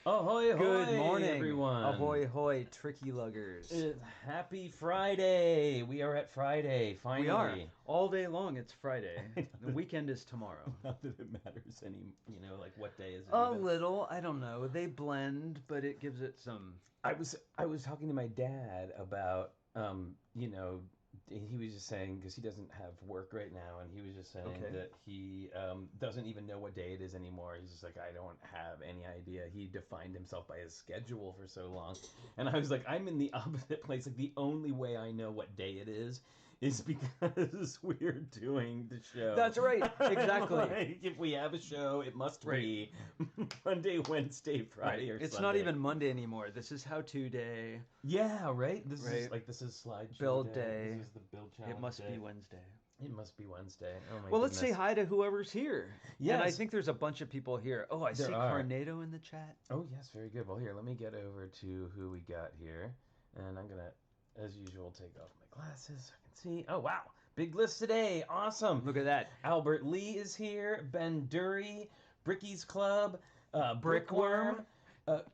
Ahoy, ahoy, Good morning, everyone. Ahoy, hoy, tricky luggers. Happy Friday. We are at Friday, finally. We are. All day long, it's Friday. The weekend is tomorrow. Not that it matters any, like what day is it? A little, I don't know. They blend, but it gives it some... I was talking to my dad about, he was just saying, because he doesn't have work right now, and he was just saying that he doesn't even know what day it is anymore. He's just like, I don't have any idea. He defined himself by his schedule for so long. And I was like, I'm in the opposite place. Like, the only way I know what day it is because we're doing the show. That's right, exactly. Like, if we have a show, it must be Monday, Wednesday, Friday, or It's Sunday. not even Monday anymore. This is how-to day. Yeah, right? This is slideshow build day. This is the build challenge. It must be Wednesday. It must be Wednesday. Oh my Well, let's goodness. say hi to whoever's here. Yes. And I think there's a bunch of people here. Oh, I see Carnado in the chat. Oh, yes, very good. Well, here, let me get over to who we got here. And I'm going to, as usual, take off my glasses so I can see. Oh, wow. Big list today. Awesome. Look at that. Albert Lee is here. Ben Dury. Bricky's Club. Brickworm.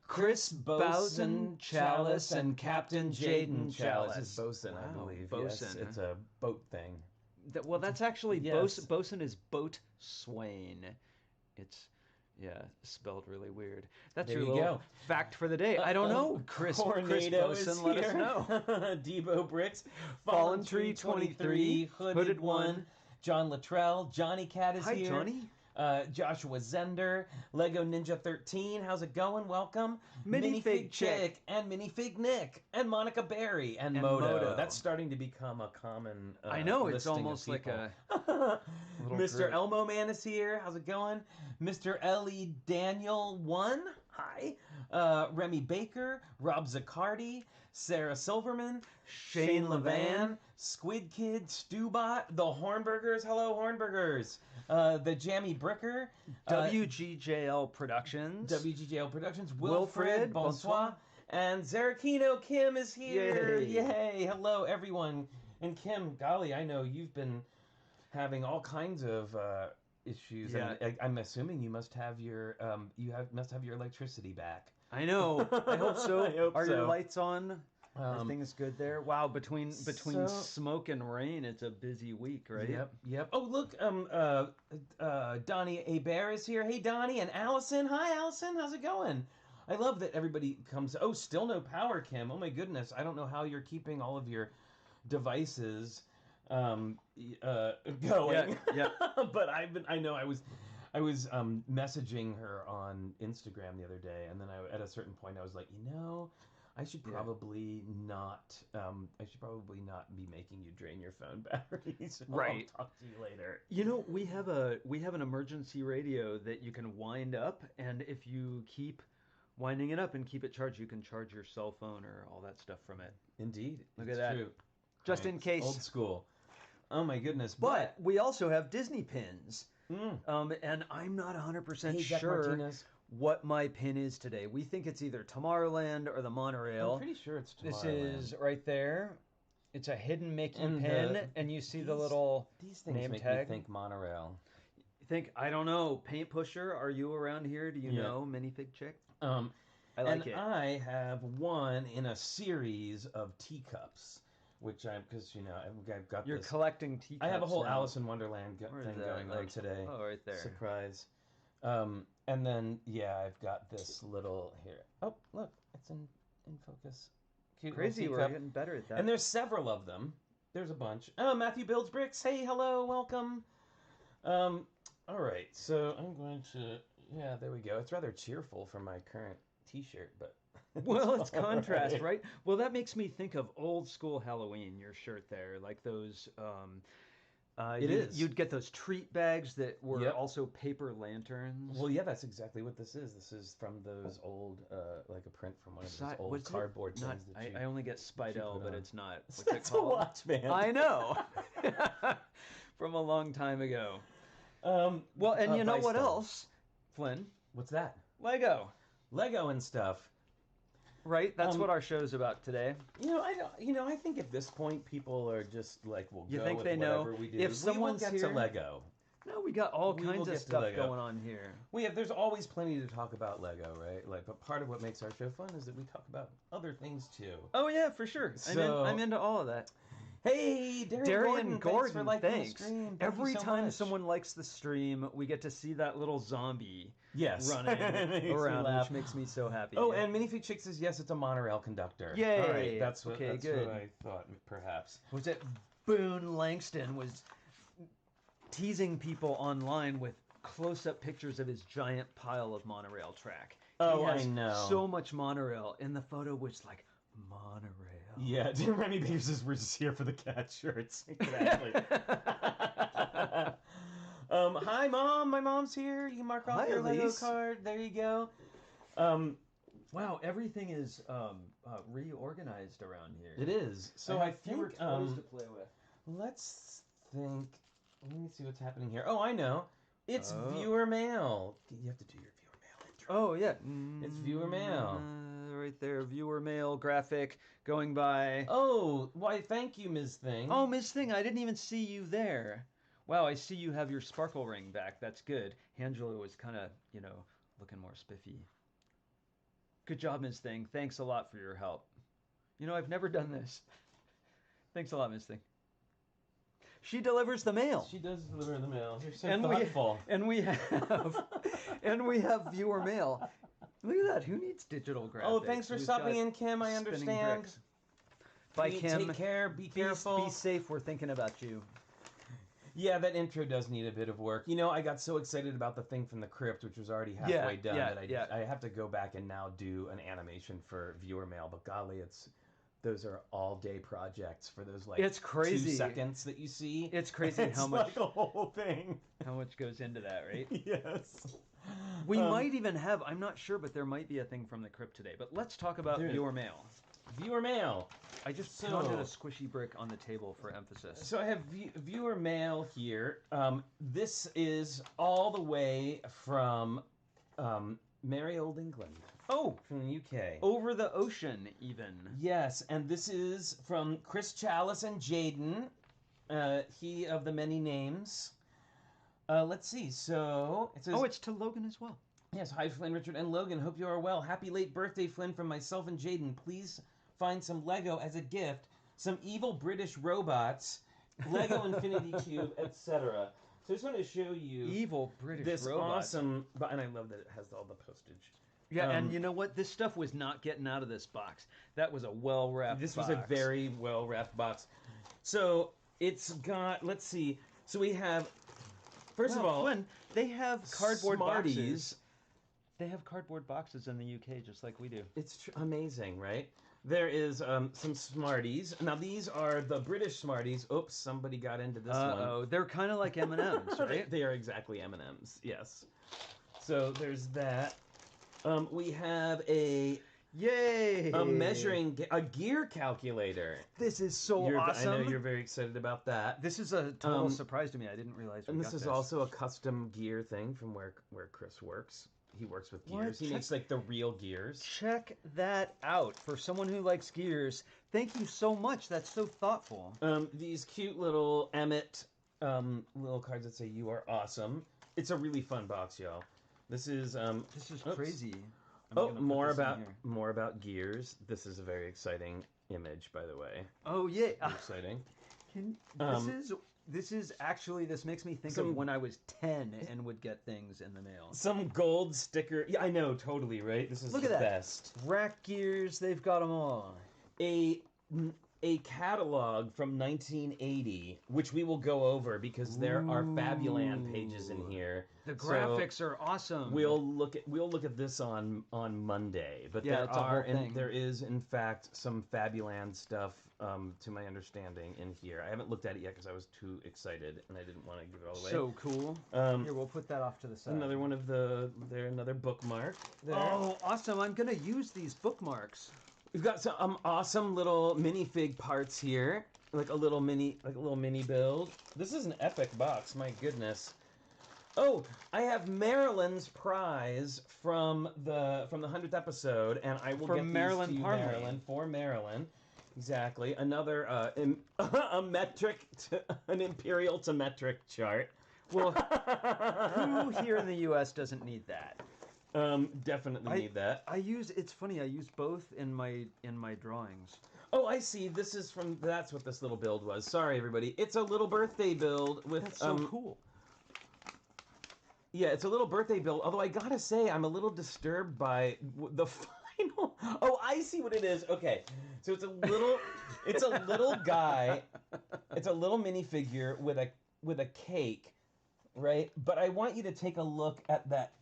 Chris Bosun Chalice and Captain Jaden Chalice. It's Bosun, I believe. Bosun. Yes, it's a boat thing. Well, that's actually Yes. Bosun is boat swain. It's spelled really weird. That's There your you little go. fact for the day. I don't know. Chris Bosun, let us know. Debo Bricks, Fallen Tree 23, Hooded One, John Luttrell, Johnny Cat is Hi, here. Johnny. Joshua Zender, Lego Ninja 13, how's it going? Welcome. Minifig Chick and Minifig Nick and Monica Berry and Moto. That's starting to become a common I know, it's listing of almost like people. a little Mr. group. Elmo Man is here. How's it going? Mr. Ellie Daniel 1. Hi. Remy Baker, Rob Zaccardi, Sarah Silverman, Shane Levan, Squid Kid, Stewbot, the Hornburgers. Hello, Hornburgers. The Jammy Bricker. WGJL Productions. WGJL Productions. Wilfred, bonsoir. And Zarakino Kim is here. Yay. Hello, everyone. And Kim, golly, I know you've been having all kinds of issues. Yeah. And I'm assuming you must have your must have your electricity back. I know. I hope so. I hope Are so. your lights on? Are things good there? Wow, between smoke and rain, it's a busy week, right? Yep. Oh, look, Donnie Hebert is here. Hey, Donnie, and Allison. Hi, Allison. How's it going? I love that everybody comes. Oh, still no power, Kim. Oh my goodness. I don't know how you're keeping all of your devices going. Yeah. But I was messaging her on Instagram the other day, and then at a certain point I was like, I should probably not. I should probably not be making you drain your phone batteries. So Right. I'll talk to you later. We have an emergency radio that you can wind up, and if you keep winding it up and keep it charged, you can charge your cell phone or all that stuff from it. Indeed, Look at that. True. Just in case. Old school. Oh my goodness! But we also have Disney pins. And I'm not 100% Jack sure Martinez. what my pin is today. We think it's either Tomorrowland or the Monorail. I'm pretty sure it's Tomorrowland. This is right there. It's a hidden Mickey pin, and you see the little these things name make tag. me think monorail. I don't know, Paint Pusher, are you around here? Do you know Minifig Chick? I like it. I have one in a series of teacups. Which because I've got You're this. collecting teacups. I have a whole now. Alice in Wonderland thing going on today. Oh, right there. Surprise. And then I've got this little here. Oh, look, it's in focus. Cute Crazy, little we're teacup. getting better at that. And there's several of them. There's a bunch. Oh, Matthew Builds Bricks. Hey, hello, welcome. All right, so I'm going to. Yeah, there we go. It's rather cheerful for my current T-shirt, but. Well, it's contrast, right? Well, that makes me think of old school Halloween, your shirt there. Like those, you'd get those treat bags that were also paper lanterns. Well, yeah, that's exactly what this is. This is from those old, like a print from one of those old cardboard things. I only get Spidell, but it's not. What's That's it called? a watch band. I know. From a long time ago. Well, and you know what else, Flynn? What's that? Lego and stuff. Right, that's what our show's about today. I think at this point people are just like, we'll You go think with they know? whatever we do. If someone's we will get here, to Lego. No, we got all We will kinds of get to stuff Lego. going on here. There's always plenty to talk about Lego, right? Like, but part of what makes our show fun is that we talk about other things too. Oh yeah, for sure. I'm into all of that. Hey, Darian Gordon, thanks for liking the stream. Thank Every you so time much. someone likes the stream, we get to see that little zombie Yes. running around, which makes me so happy. Oh, and Minifig Chick says yes, it's a monorail conductor. Yay! All right, that's what Okay, good. what I thought, perhaps. Was it Boone Langston was teasing people online with close-up pictures of his giant pile of monorail track. Oh, He has I know. so much monorail, and the photo was like, monorail. Yeah, Remy Baker says we're just here for the cat shirts. Exactly. Hi, Mom. My mom's here. You can mark off your Lego card. There you go. Wow, everything is reorganized around here. It is. So I think toys to play with. let's think. Let me see what's happening here. Oh, I know. It's viewer mail. You have to do your viewer mail intro. Oh yeah, It's viewer mail. Right there, viewer mail graphic going by. Oh, why? Thank you, Ms. Thing. Oh, Ms. Thing, I didn't even see you there. Wow, I see you have your sparkle ring back. That's good. Angela was kind of, looking more spiffy. Good job, Ms. Thing. Thanks a lot for your help. I've never done this. Thanks a lot, Ms. Thing. She delivers the mail. She does deliver the mail. You're so And thoughtful. we have viewer mail. Look at that. Who needs digital graphics? Oh, thanks for stopping in, Kim. I spinning understand. bricks. Bye, Kim. Take care. Be careful. Be safe. We're thinking about you. Yeah, that intro does need a bit of work. I got so excited about the thing from the crypt, which was already halfway done, that I have to go back and now do an animation for viewer mail. But golly, those are all-day projects for those it's crazy 2 seconds that you see. It's crazy how much like a whole thing. How much goes into that, right? Yes. We might even have. I'm not sure, but there might be a thing from the crypt today. But let's talk about viewer mail. Viewer mail. I just pounded a squishy brick on the table for emphasis. So I have viewer mail here. This is all the way from merry old England. Oh, from the UK. Over the ocean, even. Yes, and this is from Chris Chalice and Jaden. He of the many names. Let's see. So it says. Oh, it's to Logan as well. Yes. Hi, Flynn, Richard, and Logan. Hope you are well. Happy late birthday, Flynn, from myself and Jaden. Please find some Lego as a gift. Some evil British robots, Lego Infinity Cube, etc. So I just want to show you evil British this robots. Awesome, and I love that it has all the postage. Yeah, and you know what? This stuff was not getting out of this box. That was a well-wrapped box. This was a very well-wrapped box. So it's got, let's see. So we have, first of all, Flynn, they have cardboard Smarties. boxes. They have cardboard boxes in the UK just like we do. It's amazing, right? There is some Smarties. Now these are the British Smarties. Oops, somebody got into this one. Oh, they're kind of like M&Ms, right? They are exactly M&Ms. Yes. So there's that. We have a gear calculator. This is so awesome. I know you're very excited about that. This is a total surprise to me. I didn't realize. And this is also a custom gear thing from where Chris works. He works with gears. He makes like the real gears. Check that out. For someone who likes gears, thank you so much. That's so thoughtful. These cute little Emmett little cards that say "You are awesome." It's a really fun box, y'all. This is crazy. More about gears. This is a very exciting image, by the way. Oh yeah, exciting. This makes me think of when I was 10 and would get things in the mail. Some gold sticker. Yeah, I know, totally, right? This is the best. Rack gears, they've got them all. A catalog from 1980, which we will go over because there are Fabuland pages in here. The graphics are awesome. We'll look at this on Monday, but there is in fact some Fabuland stuff, to my understanding, in here. I haven't looked at it yet because I was too excited and I didn't want to give it all away. So cool. Here, we'll put that off to the side. Another one of another bookmark there. Oh, awesome! I'm gonna use these bookmarks. We've got some awesome little minifig parts here, like a little mini build. This is an epic box, my goodness. Oh, I have Marilyn's prize from the 100th episode, and I will get these to you, Marilyn, for Marilyn. Exactly. Another an imperial to metric chart. Well, who here in the U.S. doesn't need that? Definitely need that. It's funny, I use both in my drawings. Oh, I see. This is from, that's what this little build was. Sorry, everybody. It's a little birthday build with... That's so cool. Yeah, it's a little birthday build, although I gotta say, I'm a little disturbed by the final... Oh, I see what it is. Okay, so it's a little guy, it's a little minifigure with a cake, right? But I want you to take a look at that.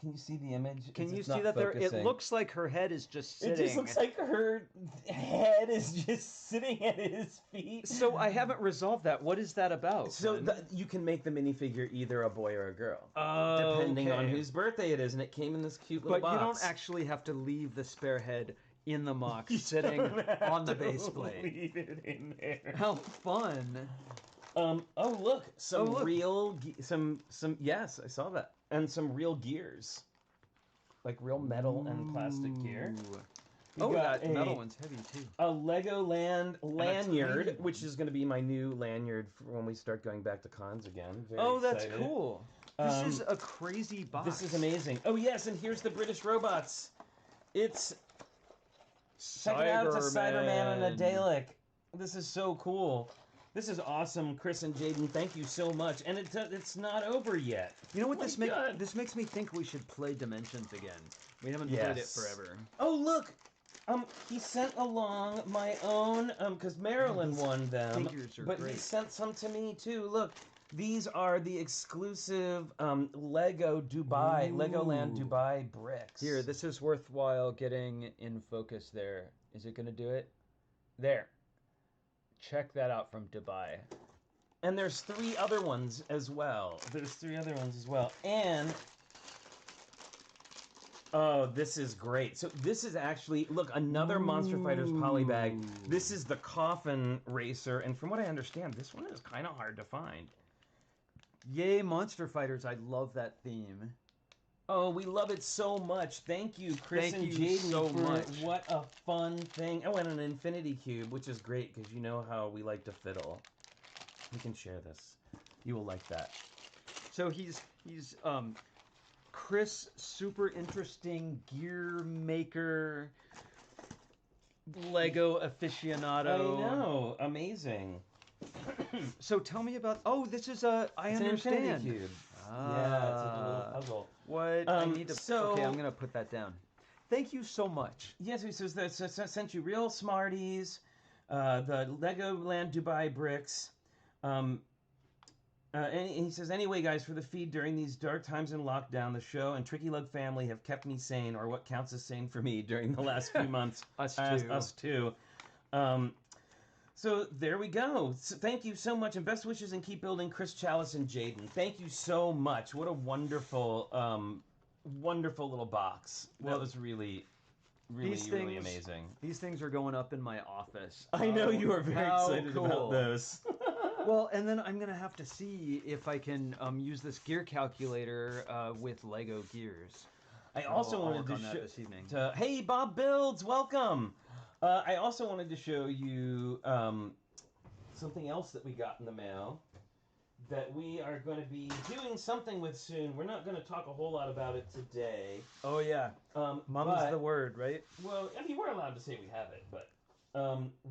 Can you see the image? Can you see that there? It looks like her head is just sitting. It just looks like her head is just sitting at his feet. So I haven't resolved that. What is that about? So you can make the minifigure either a boy or a girl, depending on whose birthday it is, and it came in this cute little box. But you don't actually have to leave the spare head in the mock sitting on the base plate. Leave it in there. How fun! Oh look, real yes, I saw that. And some real gears. Like real metal and plastic gear. That metal one's heavy too. A Legoland lanyard, which is going to be my new lanyard for when we start going back to cons again. Very that's excited. Cool. This is a crazy box. This is amazing. Oh yes, and here's the British robots. It's... Check it out, it's a Cyberman and a Dalek. This is so cool. This is awesome, Chris and Jaden. Thank you so much. And it's not over yet. You know what this makes me think we should play Dimensions again. We haven't played it forever. Oh look, he sent along my own because Marilyn won them. Figures are but great. He sent some to me too. Look, these are the exclusive Legoland Dubai bricks. Here, this is worthwhile getting in focus. There, is it going to do it? There. Check that out from Dubai. And there's 3 other ones as well. And oh, this is great. So this is actually, look, another Monster Fighters polybag. This is the Coffin Racer, and from what I understand, this one is kind of hard to find. Yay, Monster Fighters! I love that theme. Oh, we love it so much. Thank you, Chris and Jaden, so much. What a fun thing. Oh, and an Infinity Cube, which is great because you know how we like to fiddle. We can share this. You will like that. So he's Chris, super interesting gear maker, Lego aficionado. I know, amazing. So tell me about. Oh, this is I understand. An Infinity Cube. Yeah, it's a little puzzle. What I need to. Okay, I'm gonna put that down. Thank you so much. Yes, so sent you real Smarties, the Legoland Dubai bricks. And he says, anyway, guys, for the feed during these dark times in lockdown, the show and Tricky Lug family have kept me sane, or what counts as sane for me during the last few months. Us too. So there we go. So thank you so much, and best wishes, and keep building, Chris, Chalice, and Jaden. Thank you so much. What a wonderful, wonderful little box. That was really amazing. These things are going up in my office. I know you are very excited about those. Well, and then I'm gonna have to see if I can use this gear calculator with Lego gears. I also wanted to show this evening. Hey, Bob Builds, welcome. I also wanted to show you something else that we got in the mail that we are going to be doing something with soon. We're not going to talk a whole lot about it today. Oh, yeah. Mum's the word, right? Well, I mean, we're allowed to say we have it, but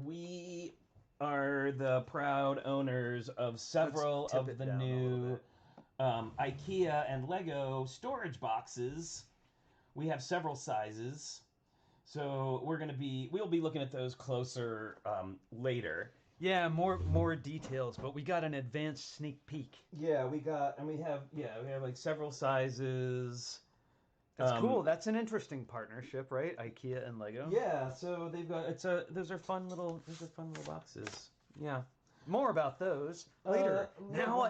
we are the proud owners of several of the new IKEA and Lego storage boxes. We have several sizes. So we'll be looking at those closer later. Yeah, more details, but we got an advanced sneak peek. Yeah, we have like several sizes. That's cool. That's an interesting partnership, right? IKEA and Lego. Yeah, so they've got those are fun little boxes. Yeah. More about those later.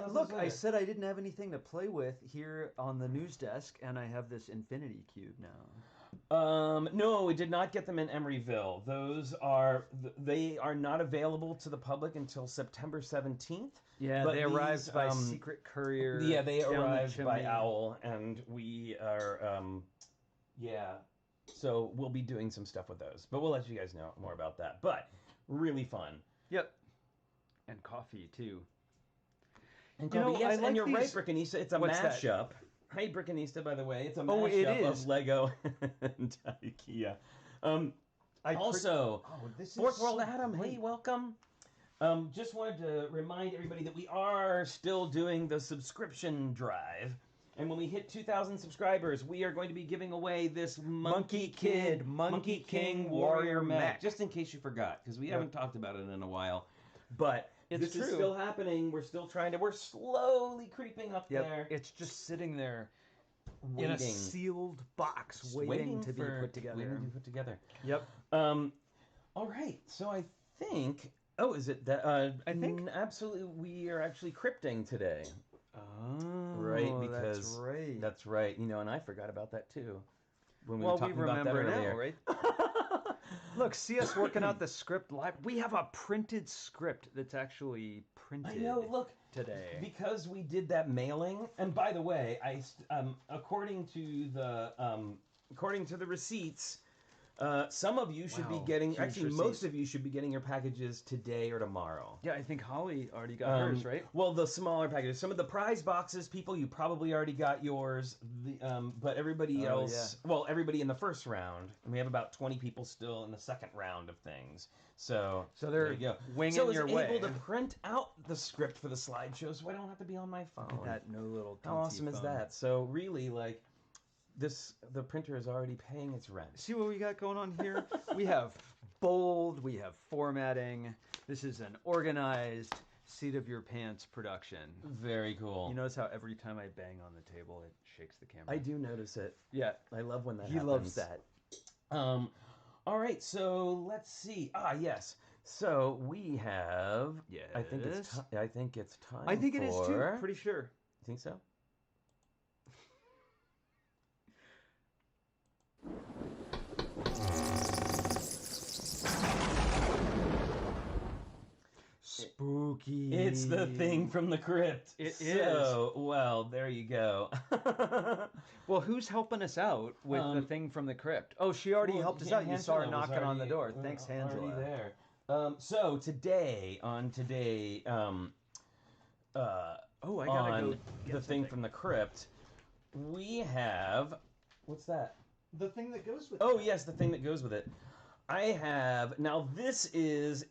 Look, I said I didn't have anything to play with here on the news desk, and I have this Infinity Cube now. No, we did not get them in Emeryville. They are not available to the public until September 17th. Yeah, they arrived by secret courier. Yeah, they arrived by owl, and we are, so we'll be doing some stuff with those. But we'll let you guys know more about that. But really fun. Yep. And coffee, too. And Kobe, yes, I like and you're right, these... Brickanista. It's a mashup. Hey, Brickanista, by the way. It's a mashup of Lego and IKEA. Also, Fourth World Adam, hey, welcome. Just wanted to remind everybody that we are still doing the subscription drive. And when we hit 2,000 subscribers, we are going to be giving away this Monkey Kid, Monkey King Warrior Mech. Just in case you forgot, because we haven't talked about it in a while. But this is still happening. We're still trying to, we're slowly creeping up there. It's just sitting there in a sealed box waiting to be put together. Waiting to be put together. Yep. All right. So I think, oh, is it that, I think absolutely we are actually crypting today. Oh, right, because that's right. That's right. You know, and I forgot about that too. When we were talking about that earlier. Now, right? Look, see us working out the script live. We have a printed script that's actually printed. I know. Look, today because we did that mailing. And by the way, according to the receipts. Some of you should be getting, actually most of you should be getting your packages today or tomorrow. Yeah, I think Holly already got hers, right? Well, the smaller packages. Some of the prize boxes, people, you probably already got yours. But everybody else, well, everybody in the first round. And we have about 20 people still in the second round of things. So they're there you go. winging your way. So I was able to print out the script for the slideshow so I don't have to be on my phone. That no little How awesome is that? So really, like... the printer is already paying its rent. See what we got going on here? We have bold, we have formatting. This is an organized seat of your pants production. Very cool. You notice how every time I bang on the table, it shakes the camera? I do notice it. Yeah. I love when that happens. He loves that. All right, so let's see. Yes. So we have. Yes. I think it's time. I think it is too. Pretty sure. You think so? Spooky. It's the thing from the crypt. It is. Well, there you go. Well, who's helping us out with the thing from the crypt? Oh, she already helped us out. You saw her knocking on the door. Thanks, Angela. Already there. So today, I gotta go get the thing from the crypt. We have, what's that? The thing that goes with it. Oh, yes, the thing that goes with it. I have, now this is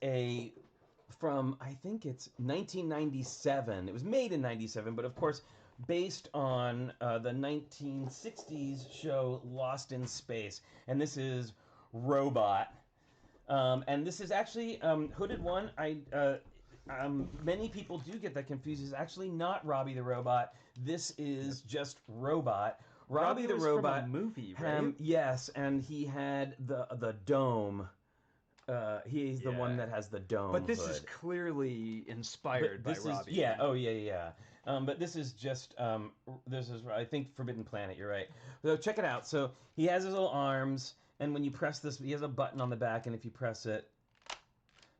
from, I think it's 1997. It was made in 97, but of course, based on the 1960s show Lost in Space. And this is Robot. And this is actually, Hooded One, many people do get that confused. It's actually not Robbie the Robot. This is just Robot. Robbie the Robot, from a movie, right? Yes, and he had the dome. He's the one that has the dome. But this is clearly inspired by Robbie. But this is just I think Forbidden Planet. You're right. So check it out. So he has his little arms, and when you press this, he has a button on the back, and if you press it,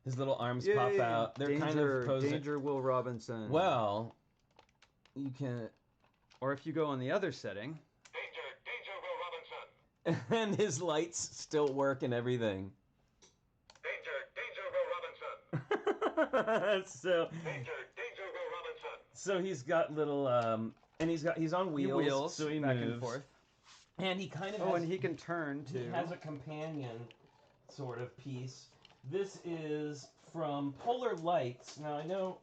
his little arms pop out. They're kind of posing. Danger, Will Robinson. Well, you can. Or if you go on the other setting. Danger, Will Robinson. And his lights still work and everything. Danger, Will Robinson. So. Danger, Will Robinson. So he's got little, and he's on wheels, so he back moves. and forth. And he kind of and he can turn too. He has a companion sort of piece. This is from Polar Lights. Now I know,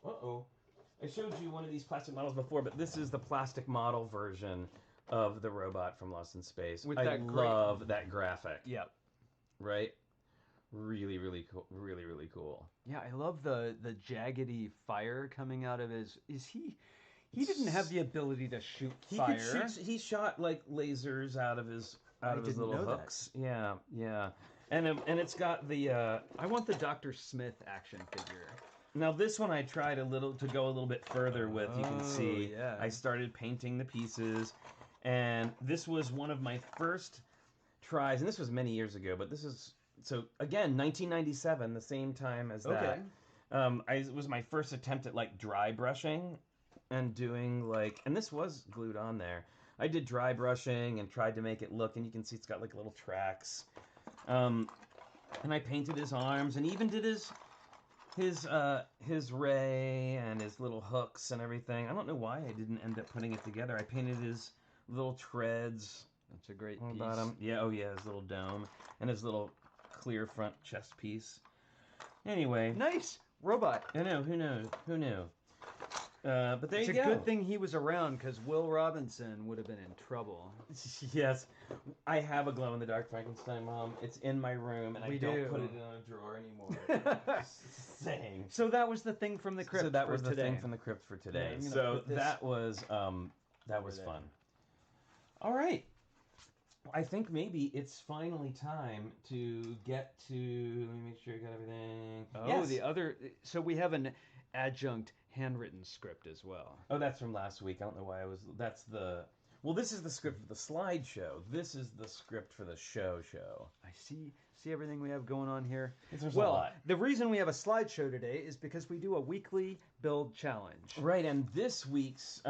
I showed you one of these plastic models before, but this is the plastic model version of the robot from Lost in Space. I love that graphic. Yep. Right? Really, really cool. Really, really cool. Yeah, I love the jaggedy fire coming out of his. He didn't have the ability to shoot fire. He shot like lasers out of his little hooks. That. Yeah. And it's got the. I want the Dr. Smith action figure. Now this one I tried to go a little bit further with. You can see. Yeah. I started painting the pieces, and this was one of my first tries, and this was many years ago. But this is again 1997, the same time as that. It was my first attempt at like dry brushing, and doing and this was glued on there. I did dry brushing and tried to make it look, and you can see it's got like little tracks. And I painted his arms and even did his his ray and his little hooks and everything. I don't know why I didn't end up putting it together. I painted his little treads. That's a great on the piece. bottom. Yeah, oh yeah, his little dome and his little clear front chest piece. Anyway, Nice robot. I know. Who knew? But there It's you a go. good thing he was around because Will Robinson would have been in trouble. Yes, I have a glow-in-the-dark Frankenstein, Mom. It's in my room, and I don't put it in a drawer anymore. Just saying. So that was the thing from the crypt. So that for was the today. thing from the crypt for today. I'm gonna So put this that was there. fun. All right. I think maybe it's finally time to get to. Let me make sure I got everything. Oh, Yes. the other. So we have an adjunct handwritten script as well. Oh, that's from last week. I don't know why I was. That's the. Well, this is the script for the slideshow. This is the script for the show. I see everything we have going on here. There's well, a lot. the reason we have a slideshow today is because we do a weekly build challenge. Right, and this week's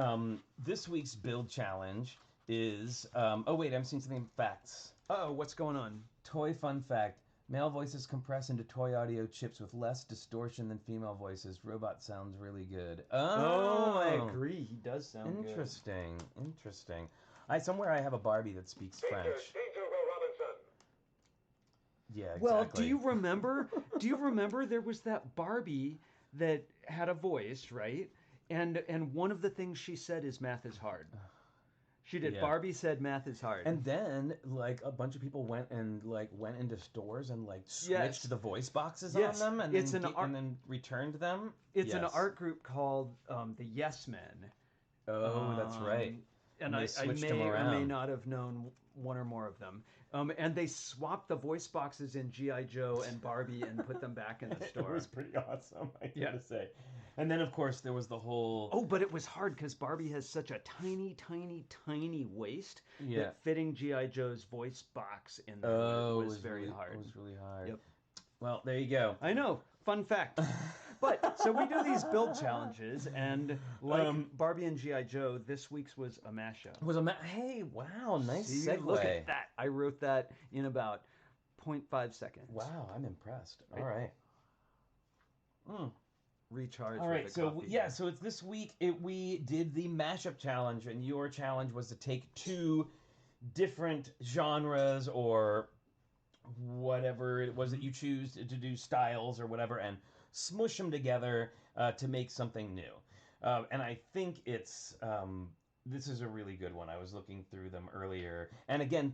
build challenge is. Oh wait, I'm seeing something. Facts. Uh-oh, what's going on? Toy fun fact. Male voices compress into toy audio chips with less distortion than female voices. Robot sounds really good. Oh, I agree. He does sound Interesting. Somewhere I have a Barbie that speaks French. Danger, Will Robinson. Yeah, exactly. Well, do you remember there was that Barbie that had a voice, right? And one of the things she said is math is hard. She did. Yeah. Barbie said math is hard. And then, like, a bunch of people went into stores and switched the voice boxes on them, and then returned them. It's an art group called the Yes Men. Oh, that's right. And they I switched may them or may around. not have known one or more of them. And they swapped the voice boxes in G.I. Joe and Barbie and put them back in the store. It was pretty awesome, I gotta say. And then, of course, there was the whole... Oh, but it was hard because Barbie has such a tiny, tiny, tiny waist Yeah. that fitting G.I. Joe's voice box in there was very hard. It was really hard. Yep. Well, there you go. I know. Fun fact. But, so we do these build challenges, and like Barbie and G.I. Joe, this week's was a mashup. Hey, wow, nice See, segue. look at that. I wrote that in about 0.5 seconds. Wow, I'm impressed. All right. Recharge. All right, with a so coffee. so it's this week. We did the mashup challenge, and your challenge was to take two different genres or whatever it was that you choose to do, styles or whatever, and smush them together to make something new. And I think it's this is a really good one. I was looking through them earlier, and again,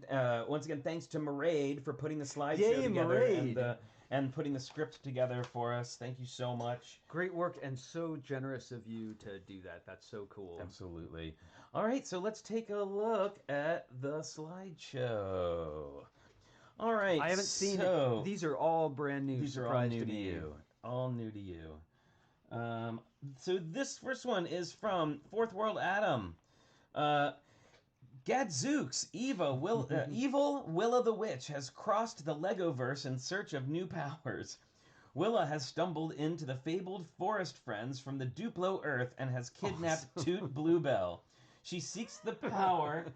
once again, thanks to Maraid for putting the slideshow together and putting the script together for us. Thank you so much. Great work, and so generous of you to do that. That's so cool. Absolutely. All right, so let's take a look at the slideshow. All right. I haven't seen it. These are all brand new. These are all new to you. All new to you. So this first one is from Fourth World Adam. Gadzooks, evil Willa the Witch has crossed the Legoverse in search of new powers. Willa has stumbled into the fabled forest friends from the Duplo Earth and has kidnapped Toot Bluebell. She seeks the power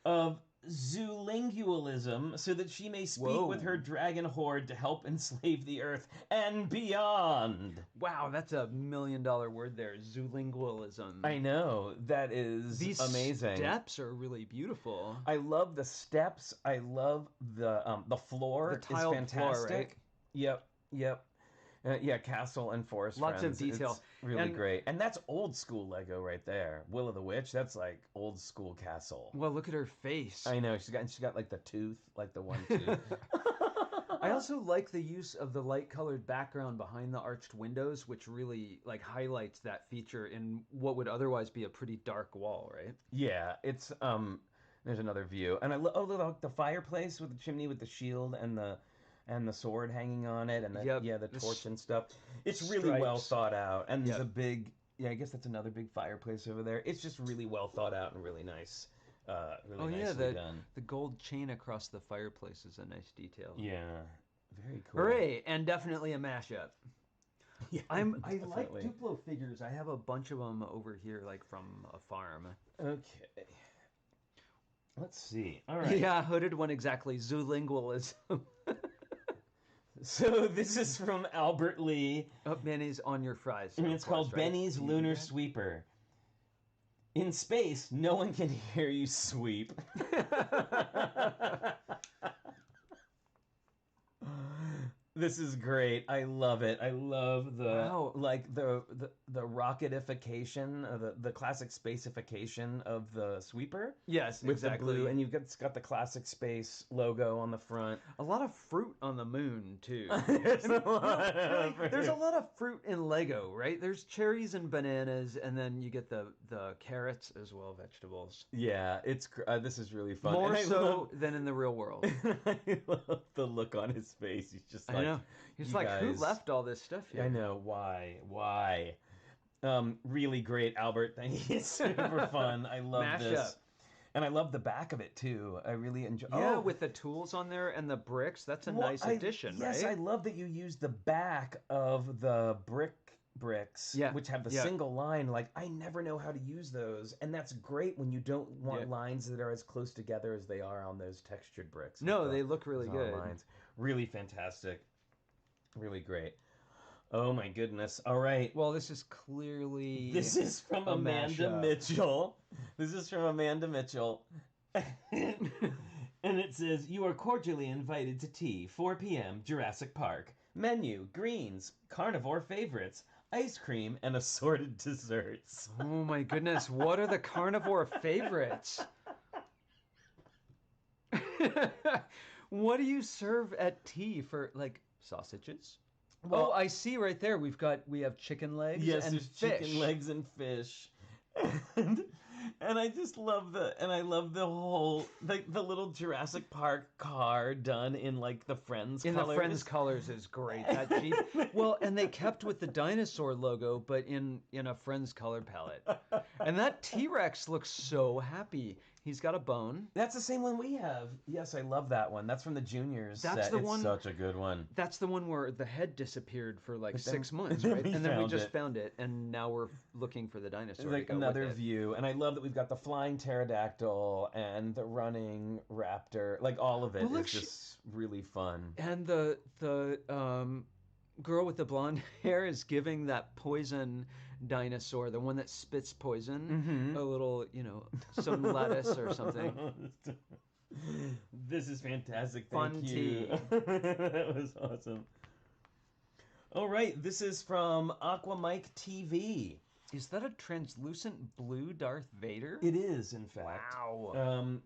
of zoolingualism so that she may speak with her dragon horde to help enslave the Earth and beyond. Wow, that's a $1 million word there. Zoolingualism. I know. That is amazing. These steps are really beautiful. I love the steps. I love the floor. The tiled is fantastic. floor, right? Yep. Yeah, castle and forest. Lots friends. of detail. It's really great. And that's old school Lego right there. Will of the Witch. That's like old school castle. Well, look at her face. I know. She's got like the tooth, like the one tooth. I also like the use of the light-colored background behind the arched windows, which really like highlights that feature in what would otherwise be a pretty dark wall, right? Yeah, it's there's another view, and I look the fireplace with the chimney with the shield and the sword hanging on it, and the torch and stuff. It's really well thought out, and there's a big I guess that's another big fireplace over there. It's just really well thought out and really nice. Nicely done. The gold chain across the fireplace is a nice detail. Yeah, very cool. Hooray! And definitely a mashup. Yeah, I like Duplo figures. I have a bunch of them over here, like from a farm. Okay. Let's see. All right. Yeah, hooded one exactly. Zoolingualism. So this is from Albert Lee. Oh, Benny's on your fries. And it's called Benny's Lunar Sweeper. In space, no one can hear you sweep. This is great. I love it. I love the the rocketification, the classic spaceification of the sweeper. Yes, with exactly. the blue, and it's got the classic space logo on the front. A lot of fruit on the moon too. There's a lot of fruit. There's a lot of fruit in Lego, right? There's cherries and bananas, and then you get the carrots as well, vegetables. Yeah, this is really fun. More so than in the real world. I love the look on his face. He's just like, I know. He's like, who left all this stuff here? I know. Why? Really great, Albert. Thank you. It's super fun. I love this. And I love the back of it too. I really enjoy. Yeah, with the tools on there and the bricks. That's a nice addition, right? Yes, I love that you use the back of the bricks, which have the single line. Like, I never know how to use those, and that's great when you don't want lines that are as close together as they are on those textured bricks. No, they look really good. Lines. Really fantastic. Really great. Oh my goodness. All right. Well, this is clearly... This is from Amanda Mitchell. This is from Amanda Mitchell. And it says, you are cordially invited to tea, 4 p.m., Jurassic Park. Menu, greens, carnivore favorites, ice cream, and assorted desserts. Oh my goodness. What are the carnivore favorites? What do you serve at tea for, like, sausages? Well, I see right there. We have chicken legs and there's fish. Chicken legs and fish. And I just love the whole the little Jurassic Park car done in like the Friends colors. The Friends colors is great. That Jeep. Well, and they kept with the dinosaur logo, but in a Friends color palette. And that T-Rex looks so happy. He's got a bone. That's the same one we have. Yes, I love that one. That's from the Juniors. That's the one. It's such a good one. That's the one where the head disappeared for like 6 months, right? And then we just found it, and now we're looking for the dinosaur. It's like another view, and I love that we've got the flying pterodactyl and the running raptor. Like all of it is just really fun. And the girl with the blonde hair is giving that poison dinosaur, the one that spits poison, a little, some lettuce or something. This is fantastic. Fun Thank you. That was awesome. All right, this is from Aqua Mike TV. Is that a translucent blue Darth Vader? It is, in fact. Wow.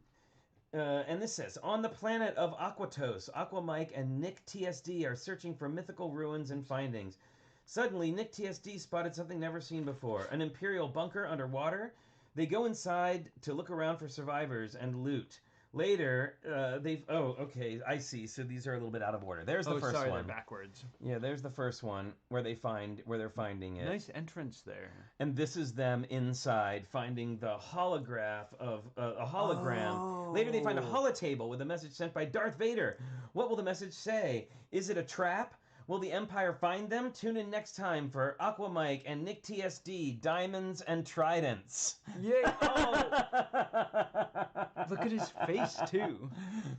And this says, on the planet of Aquatos, Aqua Mike and Nick TSD are searching for mythical ruins and findings. Suddenly, Nick TSD spotted something never seen before, an Imperial bunker underwater. They go inside to look around for survivors and loot. Later, okay, I see. So these are a little bit out of order. There's the first one. They're backwards. Yeah, there's the first one where they're finding it. Nice entrance there. And this is them inside finding the holograph of a hologram. Oh. Later, they find a holotable with a message sent by Darth Vader. What will the message say? Is it a trap? Will the Empire find them? Tune in next time for Aqua Mike and Nick TSD, Diamonds and Tridents. Yay! Oh. Look at his face, too.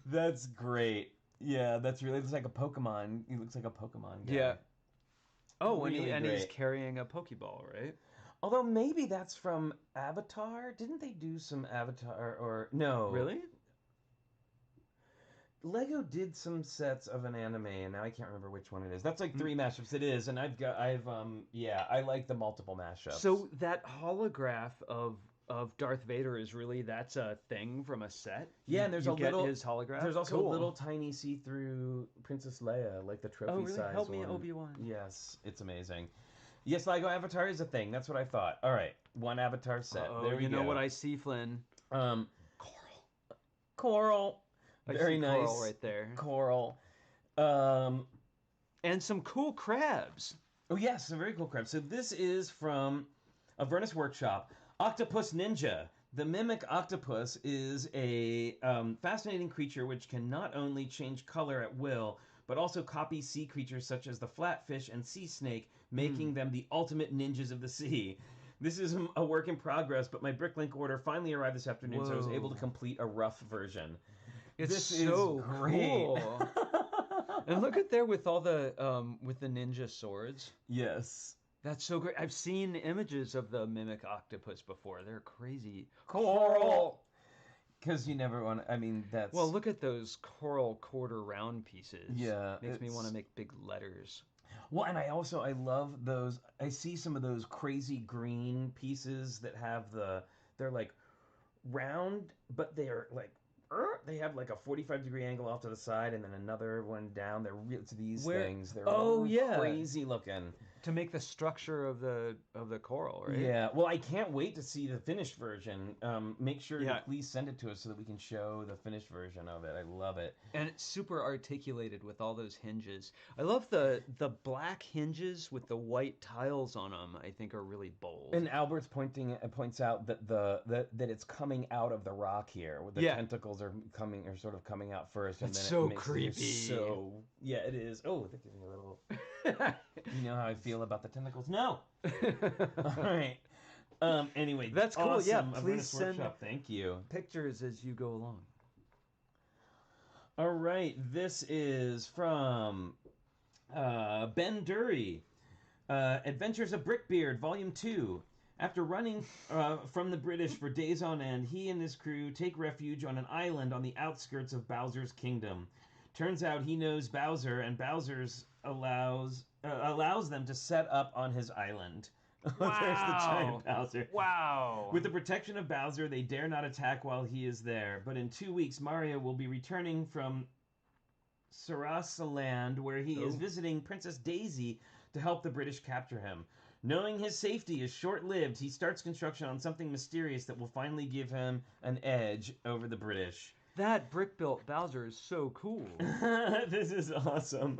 That's great. Yeah, that's really, it's like a Pokemon. He looks like a Pokemon guy. Yeah. Oh, really and he's great. carrying a Pokeball, right? Although maybe that's from Avatar. Didn't they do some Avatar or no? Really? Lego did some sets of an anime, and now I can't remember which one it is. That's like 3 mashups. It is, and I like the multiple mashups. So that holograph of Darth Vader is really, that's a thing from a set? Yeah, and there's his holograph? There's also cool. a little tiny see-through Princess Leia, like the trophy size Help one. me, Obi-Wan. Yes, it's amazing. Yes, Lego Avatar is a thing. That's what I thought. All right, one Avatar set. There we go. You know what I see, Flynn? Coral. Very nice. Coral right there. Coral. And some cool crabs. Oh, yes, some very cool crabs. So this is from Avernus Workshop. Octopus Ninja. The mimic octopus is a fascinating creature which can not only change color at will, but also copy sea creatures such as the flatfish and sea snake, making them the ultimate ninjas of the sea. This is a work in progress, but my Bricklink order finally arrived this afternoon, so I was able to complete a rough version. It's this so is great. cool. And look at there with all the with the ninja swords. Yes. That's so great. I've seen images of the mimic octopus before. They're crazy. Coral. Because you never want to, I mean, that's... Well, look at those coral quarter round pieces. Yeah. Makes me want to make big letters. Well, and I love those, I see some of those crazy green pieces that have they're like round, but they're like, they have like a 45-degree angle off to the side and then another one down. They're real, it's these things. They're crazy looking. To make the structure of the coral, right? Yeah. Well, I can't wait to see the finished version. Make sure to please send it to us so that we can show the finished version of it. I love it. And it's super articulated with all those hinges. I love the black hinges with the white tiles on them. I think are really bold. And Albert's points out that that it's coming out of the rock here. Where the tentacles are sort of coming out first. And That's then so it makes creepy. So yeah, it is. Oh, that gives me a little. You know how I feel about the tentacles? No. All right. Anyway, that's cool. Awesome. Yeah, please send Thank you. pictures as you go along. All right. This is from Ben Dury. Adventures of Brickbeard, Volume 2. After running from the British for days on end, he and his crew take refuge on an island on the outskirts of Bowser's kingdom. Turns out he knows Bowser, and Bowser's allows them to set up on his island. Wow. There's the giant Bowser. Wow. With the protection of Bowser, they dare not attack while he is there. But in 2 weeks, Mario will be returning from Sarasaland, where he is visiting Princess Daisy to help the British capture him. Knowing his safety is short-lived, he starts construction on something mysterious that will finally give him an edge over the British. That brick-built Bowser is so cool. This is awesome.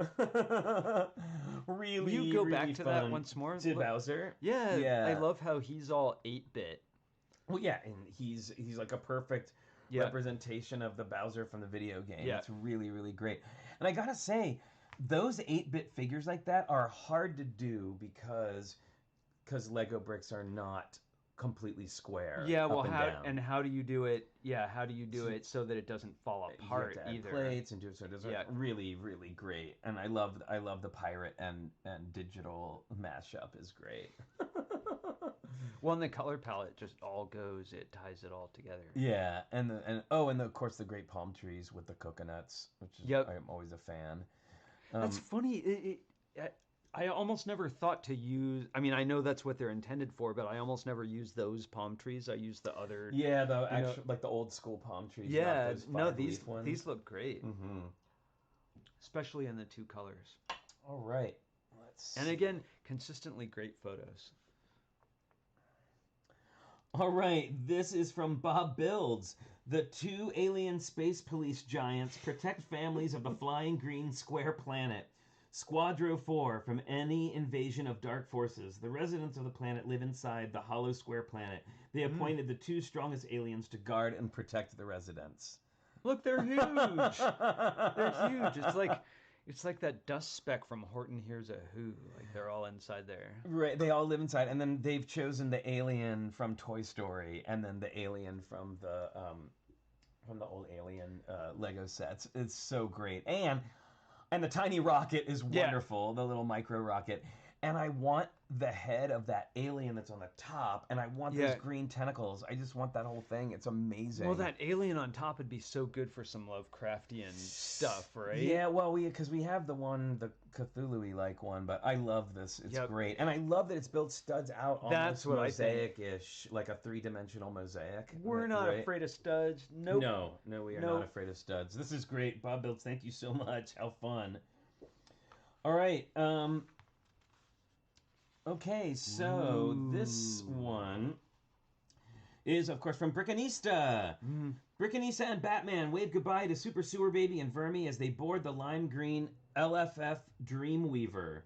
Really, Will you go really back to fun. that once more? To Bowser? Yeah, I love how he's all 8-bit. Well, yeah, and he's like a perfect representation of the Bowser from the video game. Yeah. It's really, really great. And I gotta say, those 8-bit figures like that are hard to do because Lego bricks are not completely square. Yeah, well, down. how do you do it? Yeah, how do you do it so that it doesn't fall apart you have to add either? Plates and do it so it doesn't. Really, really great. And I love the pirate and digital mashup is great. Well, and the color palette just all goes. It ties it all together. Yeah, and of course the great palm trees with the coconuts, which is I'm always a fan. That's funny. I almost never thought to use. I mean, I know that's what they're intended for, but I almost never use those palm trees. I use the other. Yeah, like the old school palm trees. Yeah, no, these look great, especially in the two colors. All right, let's. And again, consistently great photos. All right, this is from Bob Builds. The 2 alien space police giants protect families of the flying green square planet. Squadro 4 from any invasion of dark forces. The residents of the planet live inside the hollow square planet. They appointed the 2 strongest aliens to guard and protect the residents. Look, they're huge. They're huge. It's like that dust speck from Horton Hears a Who. Like they're all inside there. Right, they all live inside, and then they've chosen the alien from Toy Story, and then the alien from the old Alien Lego sets. It's so great, and the tiny rocket is wonderful, the little micro rocket. And I want the head of that alien that's on the top, and I want those green tentacles. I just want that whole thing. It's amazing. Well, that alien on top would be so good for some Lovecraftian stuff, right? Yeah, well, because we have the Cthulhu-y like one, but I love this. It's great. And I love that it's built studs out almost mosaic-ish, like a 3-dimensional mosaic. We're not afraid of studs. Nope. No, we are not afraid of studs. This is great. Bob Builds, thank you so much. How fun. All right, okay, so this one is, of course, from Brickanista. Brickanista and Batman wave goodbye to Super Sewer Baby and Vermi as they board the lime green LFF Dreamweaver.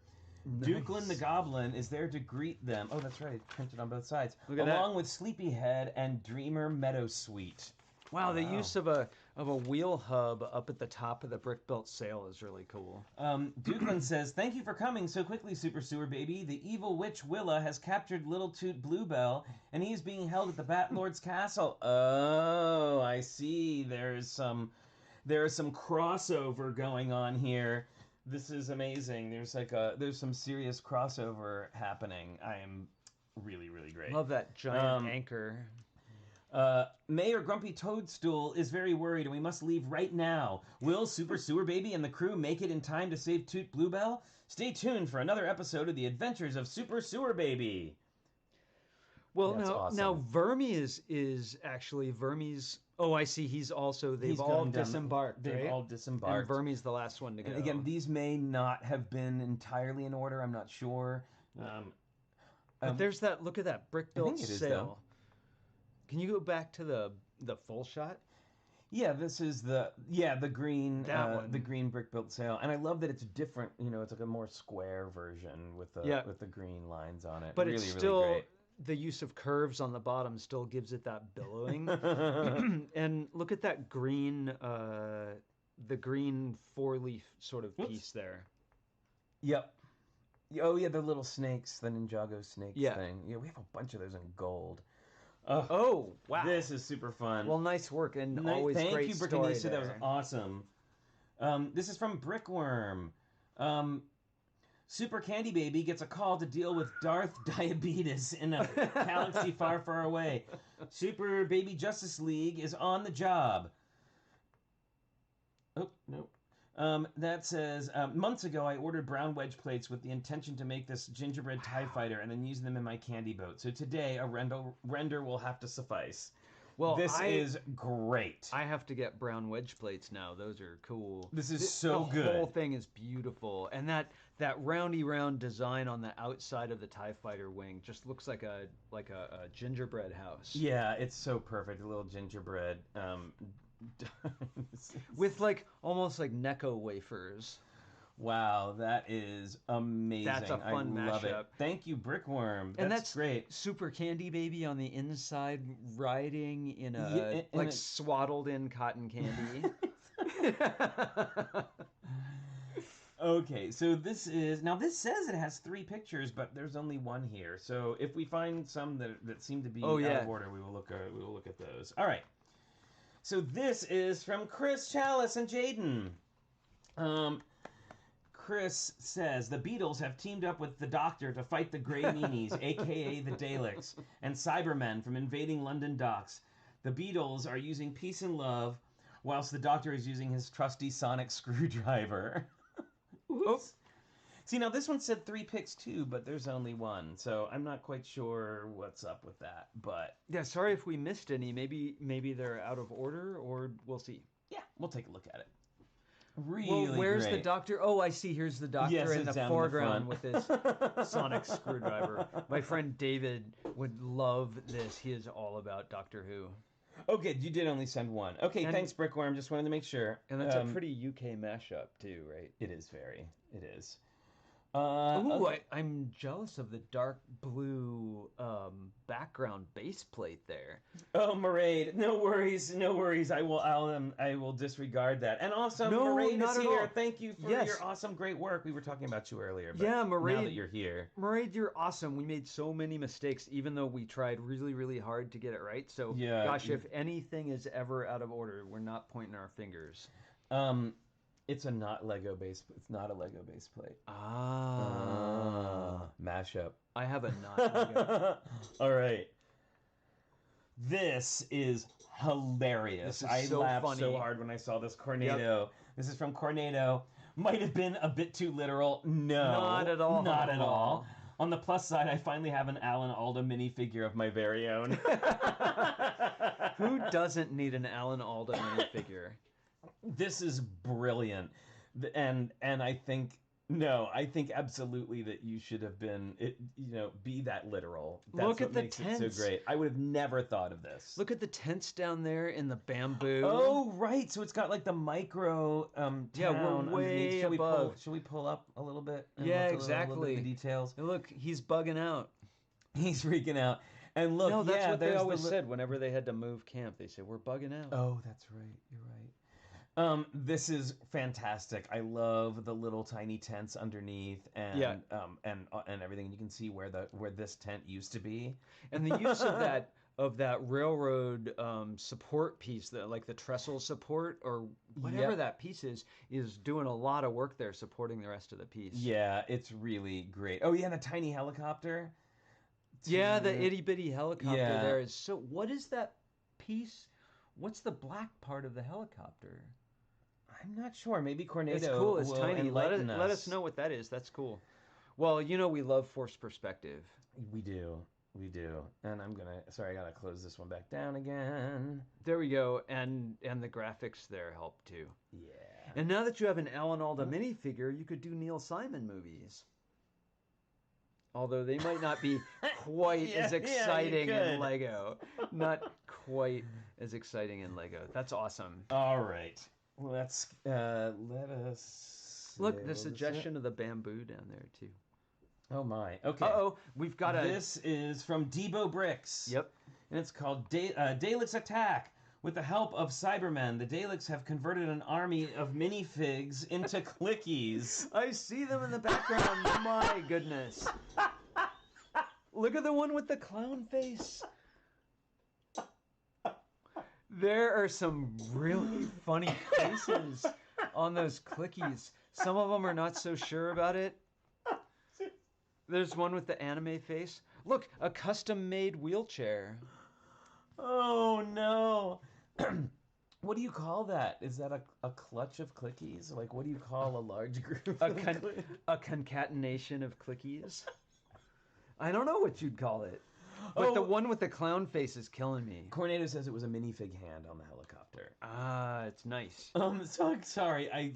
Nice. Dukeland the Goblin is there to greet them. Oh, that's right, printed on both sides. Along with Sleepyhead and Dreamer Meadowsweet. Wow, the use of a wheel hub up at the top of the brick-built sail is really cool. Dukeland says, "Thank you for coming so quickly, Super Sewer Baby. The evil witch Willa has captured Little Toot Bluebell, and he is being held at the Bat Lord's castle." Oh, I see. There is some crossover going on here. This is amazing. There's some serious crossover happening. I am really, really great. Love that giant anchor. Mayor Grumpy Toadstool is very worried, and we must leave right now. Will Super Sewer Baby and the crew make it in time to save Toot Bluebell? Stay tuned for another episode of The Adventures of Super Sewer Baby. Well, now Vermi is actually Vermi's. Oh, I see. He's all disembarked. They've all disembarked. And Vermi's the last one to go. And again, these may not have been entirely in order. I'm not sure. But there's that. Look at that brick-built sail. Can you go back to the full shot? Yeah, this is the green the green brick-built sail, and I love that it's different. You know, it's like a more square version with the green lines on it. But really, it's still. Really great. The use of curves on the bottom still gives it that billowing. And look at that green, the green 4-leaf sort of piece there. Yep. Oh, yeah, the little snakes, the Ninjago snakes thing. Yeah, we have a bunch of those in gold. Oh, wow. This is super fun. Well, nice work, and always great story. Thank you, Brickanisa. That was awesome. This is from Brickworm. Super Candy Baby gets a call to deal with Darth Diabetes in a galaxy far, far away. Super Baby Justice League is on the job. Oh, no. That says, months ago I ordered brown wedge plates with the intention to make this gingerbread TIE fighter and then use them in my candy boat. So today a render will have to suffice. Well, this is great. I have to get brown wedge plates now. Those are cool. This is so good. The whole thing is beautiful. And that roundy round design on the outside of the TIE fighter wing just looks like a gingerbread house. Yeah, it's so perfect. A little gingerbread. With almost like Necco wafers. Wow, that is amazing. That's a fun mashup. Love it. Thank you, Brickworm. That's great. Super Candy Baby on the inside, riding in swaddled in cotton candy. Okay, so this says it has 3 pictures, but there's only one here. So if we find some that seem to be out of order, we will look at those. All right. So this is from Chris Chalice and Jaden. Chris says, the Beatles have teamed up with the Doctor to fight the Grey Meanies, a.k.a. the Daleks, and Cybermen from invading London docks. The Beatles are using peace and love, whilst the Doctor is using his trusty sonic screwdriver. Oops. See, now this one said 3 picks too, but there's only one, so I'm not quite sure what's up with that. But yeah, sorry if we missed any. Maybe they're out of order, or we'll see. Yeah, we'll take a look at it. Really where's great. The Doctor? Oh, I see. Here's the Doctor in the foreground with his sonic screwdriver. My friend David would love this. He is all about Doctor Who. Okay, you did only send one. Okay, thanks, Brickworm. Just wanted to make sure. And that's a pretty UK mashup too, right? It is very. It is. I'm jealous of the dark blue background base plate there. Oh, Maraid, no worries. I will disregard that. And also, Maraid is here. Thank you for your awesome, great work. We were talking about you earlier. But Maraid, now that you're here, Maraid, you're awesome. We made so many mistakes, even though we tried really, really hard to get it right. So, gosh, if anything is ever out of order, we're not pointing our fingers. It's not a Lego base plate. Mashup. I have a not Lego. All right. This is hilarious. I laughed so hard when I saw this Cornado. Yep. This is from Cornado. Might have been a bit too literal. No. Not at all. Not at all. On the plus side, I finally have an Alan Alda minifigure of my very own. Who doesn't need an Alan Alda minifigure? This is brilliant, and I think absolutely that you should have been, be that literal. That's Look at what the makes tents. it so great. I would have never thought of this. Look at the tents down there in the bamboo. Oh, right. So it's got like the micro town. Yeah, we're way above. Should we pull up a little bit? And yeah, look exactly. A little bit of the details. And look, he's bugging out. He's freaking out. And look, no, that's what they always said whenever they had to move camp. They said, "We're bugging out." Oh, that's right. You're right. This is fantastic. I love the little tiny tents underneath and everything. And you can see where this tent used to be. And the use of of that railroad support piece, that like the trestle support or whatever Yep. that piece is doing a lot of work there supporting the rest of the piece. Yeah, it's really great. Oh yeah, and a tiny helicopter. Yeah, the itty bitty helicopter Yeah. there is so. What is that piece? What's the black part of the helicopter? I'm not sure. Maybe Cornado It's cool. It's will tiny. Let enlighten us know what that is. That's cool. Well, you know we love forced perspective. We do. We do. And sorry, I gotta close this one back down again. There we go. And the graphics there help too. Yeah. And now that you have an Alan Alda minifigure, you could do Neil Simon movies. Although they might not be quite Yeah, as yeah, you exciting in could. Lego. Not quite as exciting in Lego. That's awesome. All right. Well, let us Look, see. the suggestion of the bamboo down there too. Oh my. Okay. Uh-oh, we've got a... This is from TrickyBricks. Yep. And it's called Daleks Attack. With the help of Cybermen, the Daleks have converted an army of minifigs into clickies. I see them in the background. My goodness. Look at the one with the clown face. There are some really funny faces on those clickies. Some of them are not so sure about it. There's one with the anime face. Look, a custom-made wheelchair. Oh no. What do you call that? Is that a clutch of clickies? Like, what do you call a large group A concatenation of clickies. I don't know what you'd call it. But the one with the clown face is killing me. Cornado says it was a minifig hand on the helicopter. Ah, it's nice. So sorry.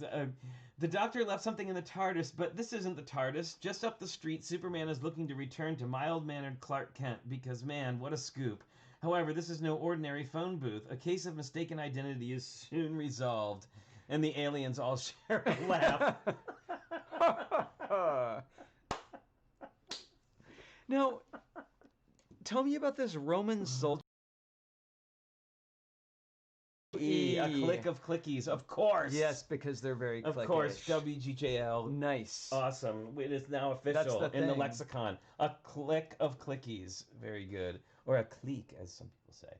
The Doctor left something in the TARDIS, but this isn't the TARDIS. Just up the street, Superman is looking to return to mild-mannered Clark Kent because, man, what a scoop. However, this is no ordinary phone booth. A case of mistaken identity is soon resolved, and the aliens all share a laugh. Now, tell me about this Roman soldier. A click of clickies, of course. Yes, because they're very clicky. Of course, WGJL. Nice. Awesome. It is now official That's the in the thing. lexicon. A click of clickies. Very good. Or a clique, as some people say.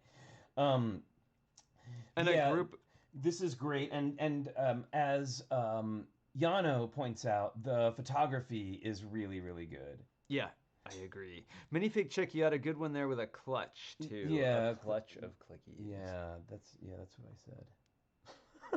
And yeah, a group. This is great. And as Yano points out, the photography is really, really good. Yeah, I agree. Minifig Chick, you had a good one there with a clutch, too. Yeah. A clutch of clickies. Yeah, that's what I said.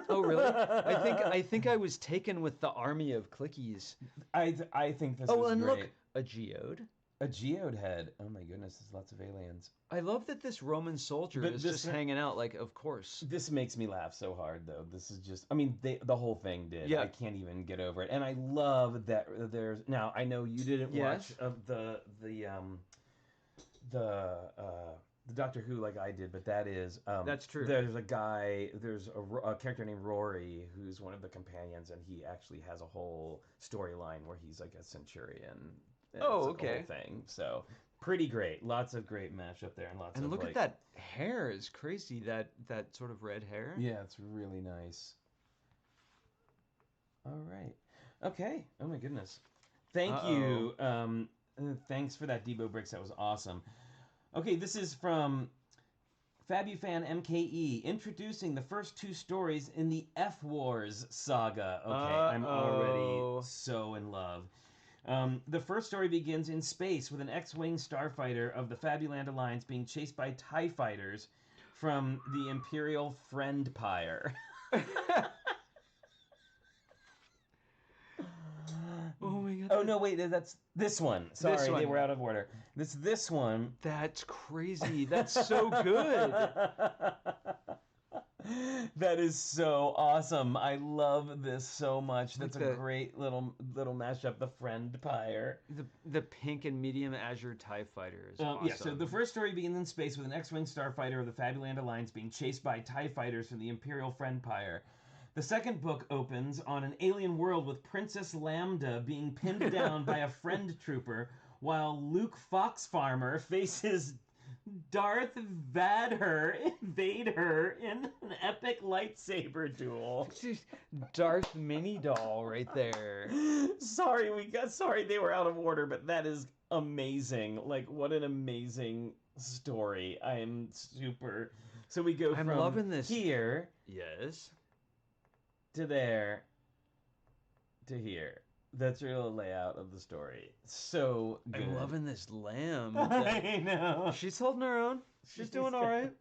Oh, really? I think I was taken with the army of clickies. I think this Oh, is and great. look, a geode. A geode head. Oh my goodness, there's lots of aliens. I love that this Roman soldier But is this- just hanging out, like, of course. This makes me laugh so hard, though. This is just, I mean, the whole thing did. Yeah. I can't even get over it. And I love that there's, now, I know you didn't Yes. watch the Doctor Who like I did, but that is, That's true. There's a character named Rory who's one of the companions, and he actually has a whole storyline where he's like a centurion. And Oh, it's a okay. whole thing. So, pretty great. Lots of great mashup there, and lots And of look like, at that hair is crazy, that sort of red hair. yeah, it's really nice. All right. Okay. Oh my goodness. Thank you. Thanks for that, TrickyBricks. That was awesome. Okay, this is from Fabufan MKE, introducing the first two stories in the F Wars saga. Okay, I'm already so in love. The first story begins in space with an X-Wing starfighter of the Fabuland Alliance being chased by TIE fighters from the Imperial Friend Pyre. Oh my god. Oh no, wait, that's this one. Sorry, This one. they were out of order. This one. That's crazy. That's so good. That is so awesome. I love this so much. That's Like a great little mashup. The Friend Pyre. The pink and medium azure TIE fighter is awesome. Yeah, so the first story begins in space with an X-Wing starfighter of the Fabuland Alliance being chased by TIE fighters from the Imperial Friend Pyre. The second book opens on an alien world with Princess Lambda being pinned down by a friend trooper while Luke Fox Farmer faces Darth Vader invade her in an epic lightsaber duel. Darth Mini Doll right there. Sorry, they were out of order, but that is amazing. Like, what an amazing story. I am super. So we go I'm from loving this. here Yes. to there to here. That's your little layout of the story. So good. I'm loving this lamb. I know. She's holding her own. She's doing all right.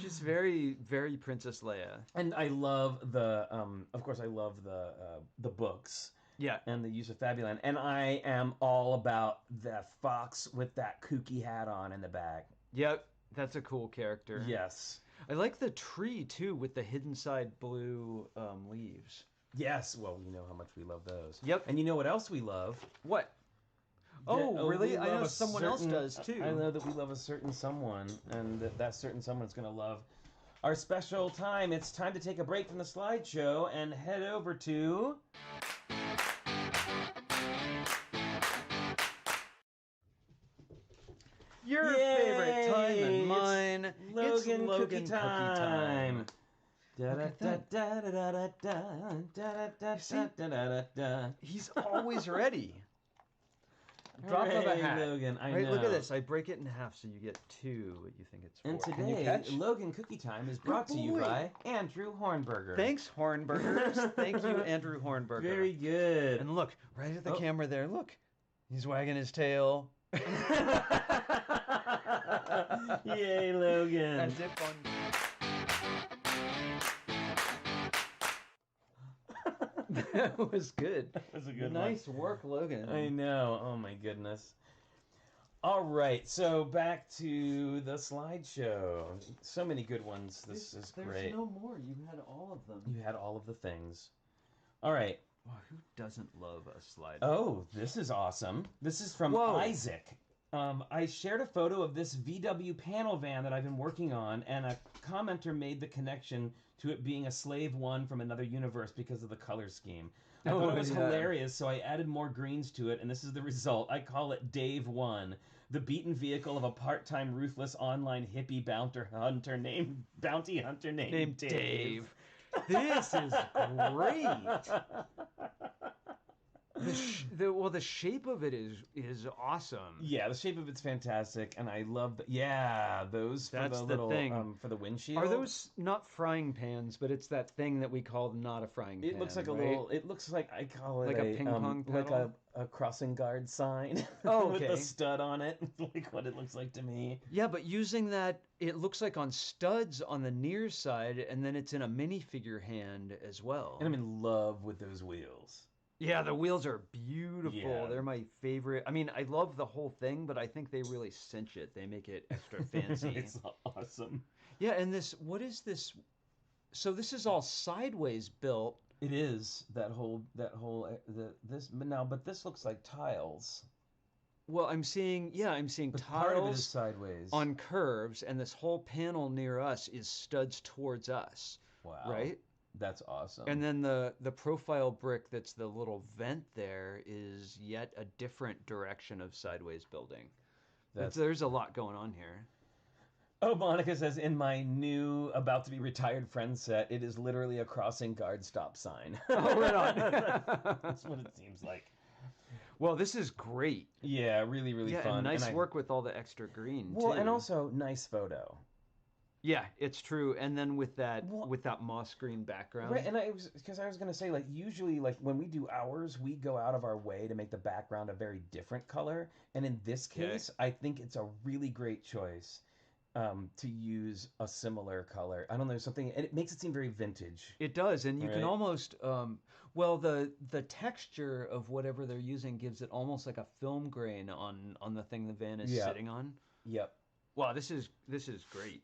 She's very, very Princess Leia. And I love the, of course, I love the books. Yeah. And the use of Fabuland. And I am all about the fox with that kooky hat on in the back. Yep. That's a cool character. Yes. I like the tree, too, with the hidden side blue leaves. Yes. Well, you know how much we love those. Yep. And you know what else we love? What? Oh, really? I know someone else does, too. I know that we love a certain someone, and that certain someone's going to love our special time. It's time to take a break from the slideshow and head over to... Your favorite time and mine. Logan, it's Logan cookie time. He's always ready. Drop of a hat. Logan, I right, know. look at this. I break it in half so you get 2 what you think it's 4. And Can you today, catch? Logan Cookie Time is brought to you boy. by Andrew Hornberger. Thanks, Hornburgers. Thank you, Andrew Hornberger. Very good. And look, right at the camera there, look. He's wagging his tail. Yay, Logan. That's it, fun. That was good. That was a good Nice work, Logan. I know. Oh, my goodness. All right, so back to the slideshow. So many good ones. This is great. There's no more. You had all of them. You had all of the things. All right. Wow, who doesn't love a slide? Oh, this is awesome. This is from Isaac. I shared a photo of this VW panel van that I've been working on, and a commenter made the connection to it being a Slave 1 from another universe because of the color scheme. I thought it was hilarious, so I added more greens to it, and this is the result. I call it Dave 1, the beaten vehicle of a part-time, ruthless online hippie bounty hunter named Dave. This is great. The shape of it is awesome. Yeah, the shape of it's fantastic, and I love those for That's the the little thing. For the windshield. Are those not frying pans? But it's that thing that we call not a frying pan. It looks like a right? little. It looks like I call it like a ping pong like pedal? a crossing guard sign. Oh, with okay. the stud on it, like what it looks like to me. Yeah, but using that, it looks like on studs on the near side, and then it's in a minifigure hand as well. And I'm in love with those wheels. Yeah, the wheels are beautiful. Yeah. They're my favorite. I mean, I love the whole thing, but I think they really cinch it. They make it extra fancy. It's awesome. Yeah, and what is this? So this is all sideways built. It is but this looks like tiles. Well, I'm seeing But part of it is tiles sideways. on curves, and this whole panel near us is studs towards us. Wow. Right? That's awesome. And then the profile brick that's the little vent there is yet a different direction of sideways building. There's a lot going on here. Oh, Monica says, in my new about to be retired friend set, it is literally a crossing guard stop sign. Oh, right on. That's what it seems like. Well, this is great. Yeah, really, really fun. And nice work with all the extra green, Well, too. and also nice photo. Yeah, it's true. And then with that moss green background. Right, and I was going to say, like, usually, like, when we do ours, we go out of our way to make the background a very different color. And in this case, I think it's a really great choice to use a similar color. I don't know, something, and it makes it seem very vintage. It does, and you can almost, the texture of whatever they're using gives it almost like a film grain on the thing the van is sitting on. Yep. Wow, this is great.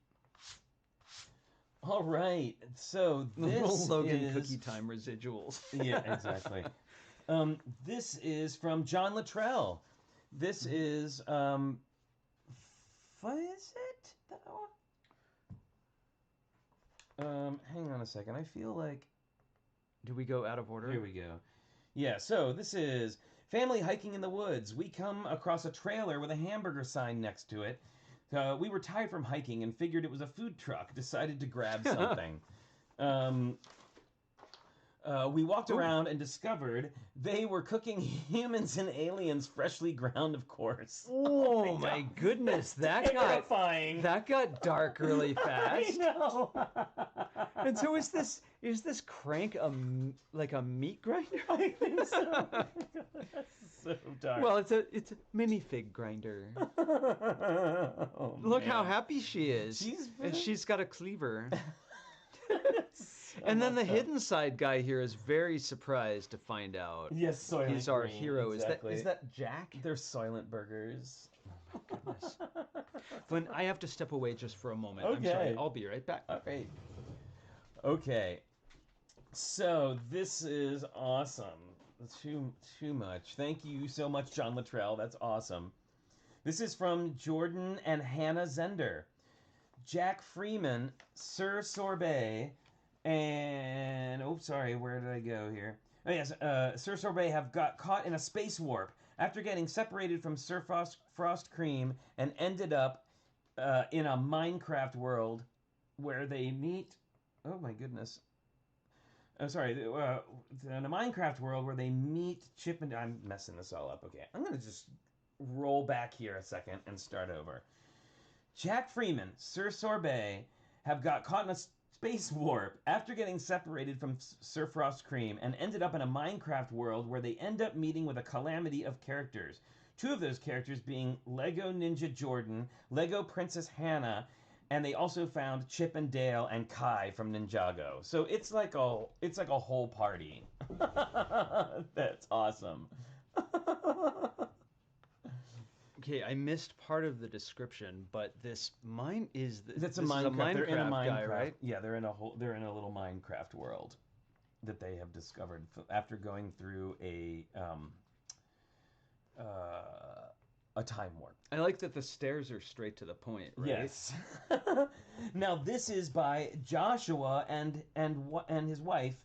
All right, so this Logan is... Cookie Time residuals. Yeah, exactly. This is from John Luttrell. This is, what is it? Hang on a second. I feel like... Do we go out of order? Here we go. Yeah, so this is family hiking in the woods. We come across a trailer with a hamburger sign next to it. We were tired from hiking and figured it was a food truck. Decided to grab something. We walked around and discovered they were cooking humans and aliens, freshly ground, of course. Oh my goodness, that terrifying. got dark really fast. I know. And so is this crank like a meat grinder? I think so. So dark. Well, it's a minifig grinder. Oh, Look man. how happy she is. And she's got a cleaver. And then the hidden side guy here is very surprised to find out. Yes, Soylent He's our Green, hero. exactly. Is that Jack? They're Soylent burgers. Oh my goodness. Flynn, I have to step away just for a moment. Okay. I'm sorry. I'll be right back. All right. Okay. So this is awesome. Too much. Thank you so much, John Luttrell. That's awesome. This is from Jordan and Hannah Zender. Jack Freeman, Sir Sorbet, and where did I go here? Oh yes, Sir Sorbet have got caught in a space warp after getting separated from Sir Frost Cream and ended up in a Minecraft world where they meet. Oh my goodness. Oh, sorry. In a Minecraft world where they meet Chip and... I'm messing this all up. Okay, I'm going to just roll back here a second and start over. Jack Freeman, Sir Sorbet, have got caught in a space warp after getting separated from Sir Frost Cream and ended up in a Minecraft world where they end up meeting with a calamity of characters. Two of those characters being Lego Ninja Jordan, Lego Princess Hannah, and they also found Chip and Dale and Kai from Ninjago. So it's like a whole party. That's awesome. Okay, I missed part of the description, but this is That's a Minecraft. They're in a Minecraft guy, right? Yeah, they're in a little Minecraft world that they have discovered after going through a time warp. I like that the stairs are straight to the point, right? Yes. Now this is by Joshua and his wife,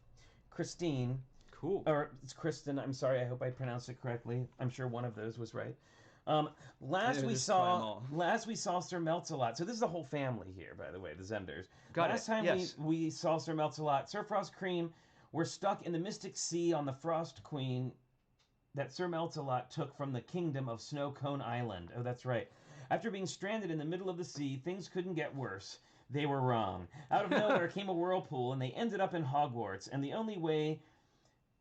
Christine. Cool. Or it's Kristen. I'm sorry. I hope I pronounced it correctly. I'm sure one of those was right. Last we saw Sir Meltsalot. So this is the whole family here, by the way, the Zenders. Last time we saw Sir Meltsalot, Sir Frost Cream were stuck in the Mystic Sea on the Frost Queen that Sir Meltsalot took from the kingdom of Snow Cone Island. Oh, that's right. After being stranded in the middle of the sea, things couldn't get worse. They were wrong. Out of nowhere came a whirlpool, and they ended up in Hogwarts. And the only way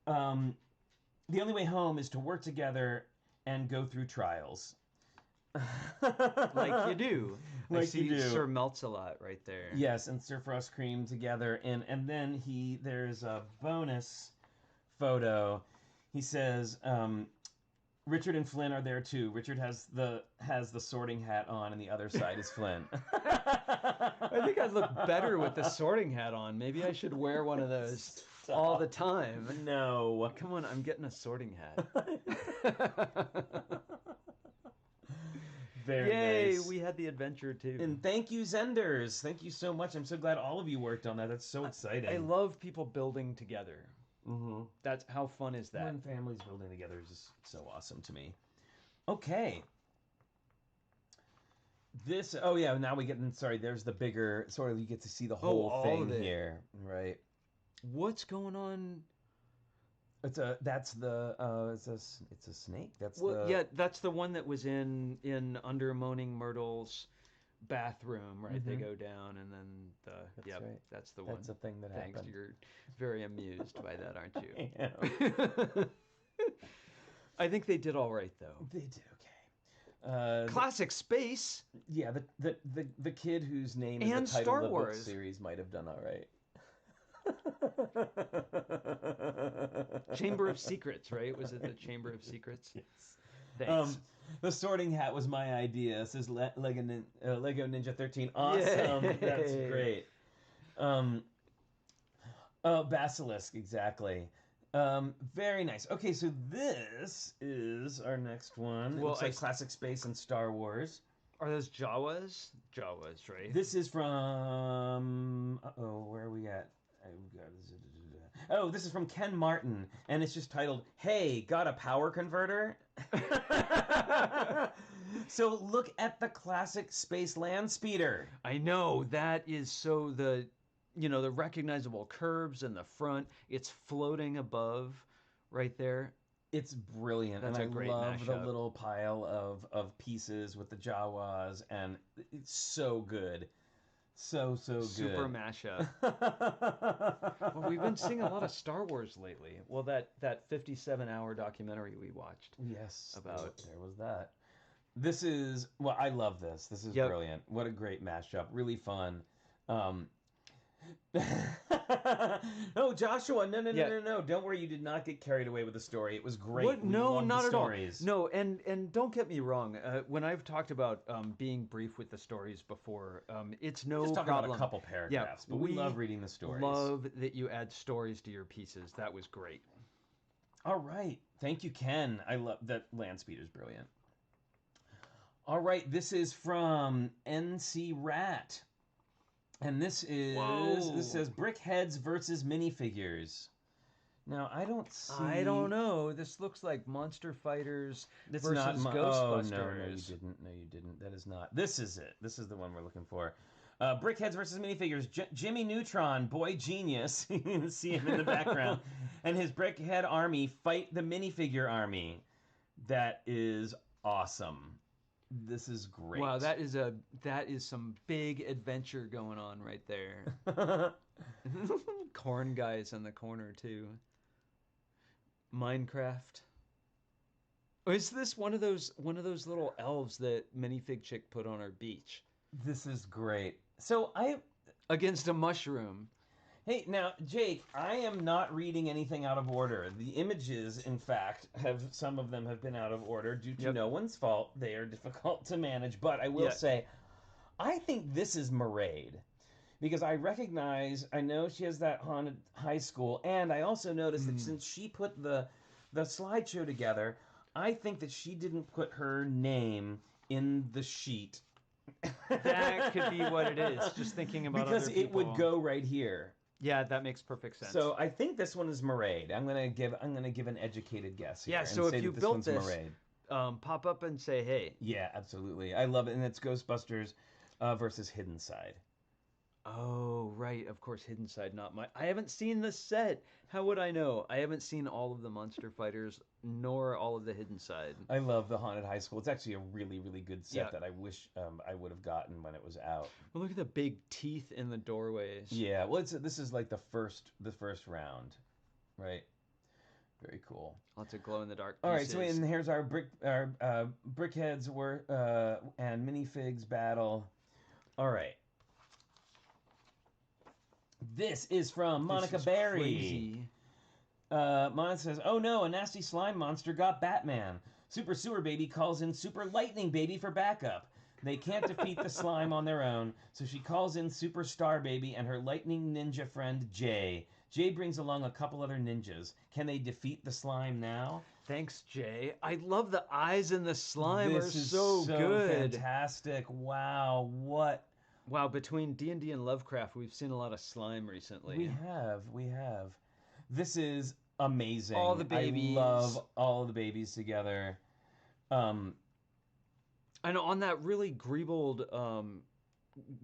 home is to work together and go through trials. Like you do. Like I see you do. Sir Meltsalot right there. Yes, and Sir Frost Cream together, and then there's a bonus photo. He says, Richard and Flynn are there too. Richard has the sorting hat on, and the other side is Flynn. I think I'd look better with the sorting hat on. Maybe I should wear one of those all the time. No. Come on, I'm getting a sorting hat. Very Yay, nice. we had the adventure too. And thank you, Zenders. Thank you so much. I'm so glad all of you worked on that. That's so exciting. I love people building together. Mm-hmm. That's how fun is that? When families building together is just so awesome to me. Okay. Now we get there's the bigger, sort of, you get to see the whole thing here. Right. What's going on? It's a snake. That's the one that was in Under Moaning Myrtle's bathroom, right? Mm-hmm. They go down, and then right. That's the one. That's a thing that Thanks. happened. You're very amused by that, aren't you? I am. I think they did all right though. They did okay. Classic space. Yeah, the kid whose name and is the title Star of the Wars book series might have done all right. Chamber of Secrets, right? Was it the Chamber of Secrets? Yes. Thanks. The sorting hat was my idea. It says Lego Ninja 13. Awesome. Yay. That's great. Basilisk, exactly. Very nice. Okay, so this is our next one. Well, looks like classic space and Star Wars. Are those Jawas? Jawas, right? This is from... where are we at? This is from Ken Martin, and it's just titled, "Hey, got a power converter?" So look at the classic space land speeder. I know, that is so the recognizable curves in the front. It's floating above right there. It's brilliant. That's and a great I love the mashup. little pile of pieces with the Jawas, and it's so good. So good. Super mashup. Well, we've been seeing a lot of Star Wars lately. Well, that 57-hour documentary we watched. Yes. About there was that. This is I love this. This is brilliant. What a great mashup. Really fun. No, Joshua, no. Don't worry, you did not get carried away with the story. It was great. What? We No, loved not the at all. stories. No, and don't get me wrong. When I've talked about being brief with the stories before, it's no Just talking problem. about a couple paragraphs, but we love reading the stories. Love that you add stories to your pieces. That was great. All right, thank you, Ken. I love that. Land Speeder's brilliant. All right, this is from NC Rat. And this says Brickheads versus minifigures. Now, I don't see... I don't know. This looks like Monster Fighters versus Ghostbusters. Oh, no, you didn't. That is not. This is it. This is the one we're looking for. Brickheads versus minifigures. Jimmy Neutron, boy genius. You can see him in the background. And his Brickhead army fight the minifigure army. That is awesome. This is great. Wow, that is some big adventure going on right there. Corn guys in the corner too. Minecraft. Or is this one of those little elves that Minifig Chick put on our beach? This is great. Against a mushroom. Hey, now, Jake, I am not reading anything out of order. The images, in fact, some of them have been out of order due to no one's fault. They are difficult to manage. But I will say, I think this is Mairead. Because I know she has that haunted high school, and I also noticed that since she put the slideshow together, I think that she didn't put her name in the sheet. That could be what it is. Just thinking about because other people. It would go right here. Yeah, that makes perfect sense. So I think this one is Mairead. I'm gonna give an educated guess here. Yeah. So if you built this, Mairead. Pop up and say hey. Yeah, absolutely. I love it, and it's Ghostbusters versus Hidden Side. Oh, right. Of course, Hidden Side, not my... I haven't seen the set. How would I know? I haven't seen all of the Monster Fighters, nor all of the Hidden Side. I love the Haunted High School. It's actually a really, really good set that I wish I would have gotten when it was out. Well, look at the big teeth in the doorways. Yeah, well, this is like the first round, right? Very cool. Lots of glow-in-the-dark pieces. All right, so and here's our Brickheads and Minifigs battle. All right. This is from Monica Berry. Crazy. Monica says, "Oh no, a nasty slime monster got Batman. Super Sewer Baby calls in Super Lightning Baby for backup. They can't defeat the slime on their own, so she calls in Super Star Baby and her lightning ninja friend Jay. Jay brings along a couple other ninjas. Can they defeat the slime now?" Thanks, Jay. I love the eyes in the slime. This is so good. Fantastic. Wow, what? Wow, between D&D and Lovecraft, we've seen a lot of slime recently. We have. This is amazing. All the babies. I love all the babies together. And on that really greebled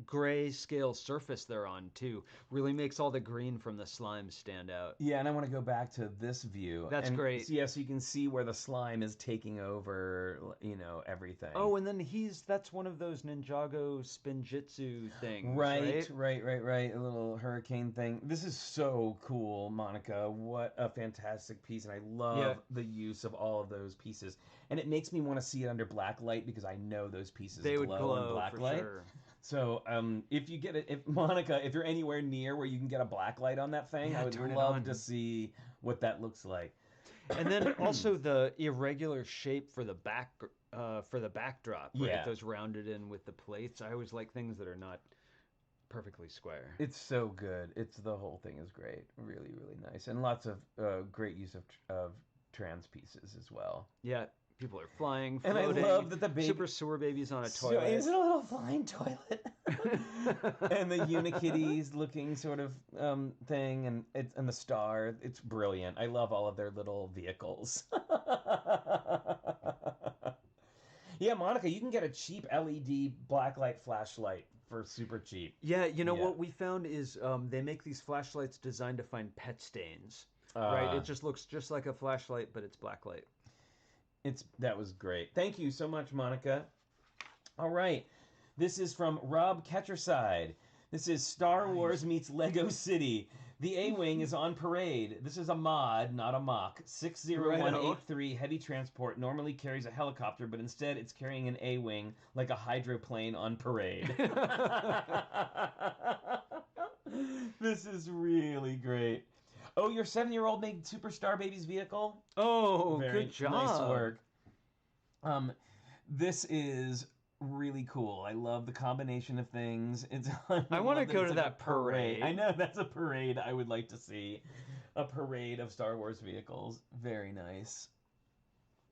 gray scale surface they're on too really makes all the green from the slime stand out. Yeah, and I want to go back to this view. That's great. So, so you can see where the slime is taking over, everything. Oh, and then that's one of those Ninjago Spinjitzu things, right? Right. A little hurricane thing. This is so cool, Monica. What a fantastic piece, and I love the use of all of those pieces. And it makes me want to see it under black light because I know those pieces would glow in black for light. Sure. So if you get it, if you're anywhere near where you can get a black light on that thing, I would love to see what that looks like. And then also the irregular shape for the backdrop, right? Those rounded in with the plates. I always like things that are not perfectly square. It's so good. The whole thing is great. Really, really nice, and lots of great use of trans pieces as well. Yeah. People are flying, floating. And I love that the baby... Super Sewer Baby's on a toilet. So is it a little flying toilet? And the Unikitties looking sort of thing, and the star. It's brilliant. I love all of their little vehicles. Yeah, Monica, you can get a cheap LED blacklight flashlight for super cheap. Yeah, you know Yeah. what we found is they make these flashlights designed to find pet stains. Right? It just looks just like a flashlight, but it's blacklight. That was great. Thank you so much, Monica. All right. This is from Rob Ketcherside. This is Star Wars meets Lego City. The A-Wing is on parade. This is a mod, not a mock. 60183 heavy transport normally carries a helicopter, but instead it's carrying an A-Wing like a hydroplane on parade. This is really great. Oh, your 7-year-old made Superstar Baby's vehicle? Oh, Very good job. Nice work. This is really cool. I love the combination of things. I want to go to like that parade. I know, that's a parade I would like to see. A parade of Star Wars vehicles. Very nice.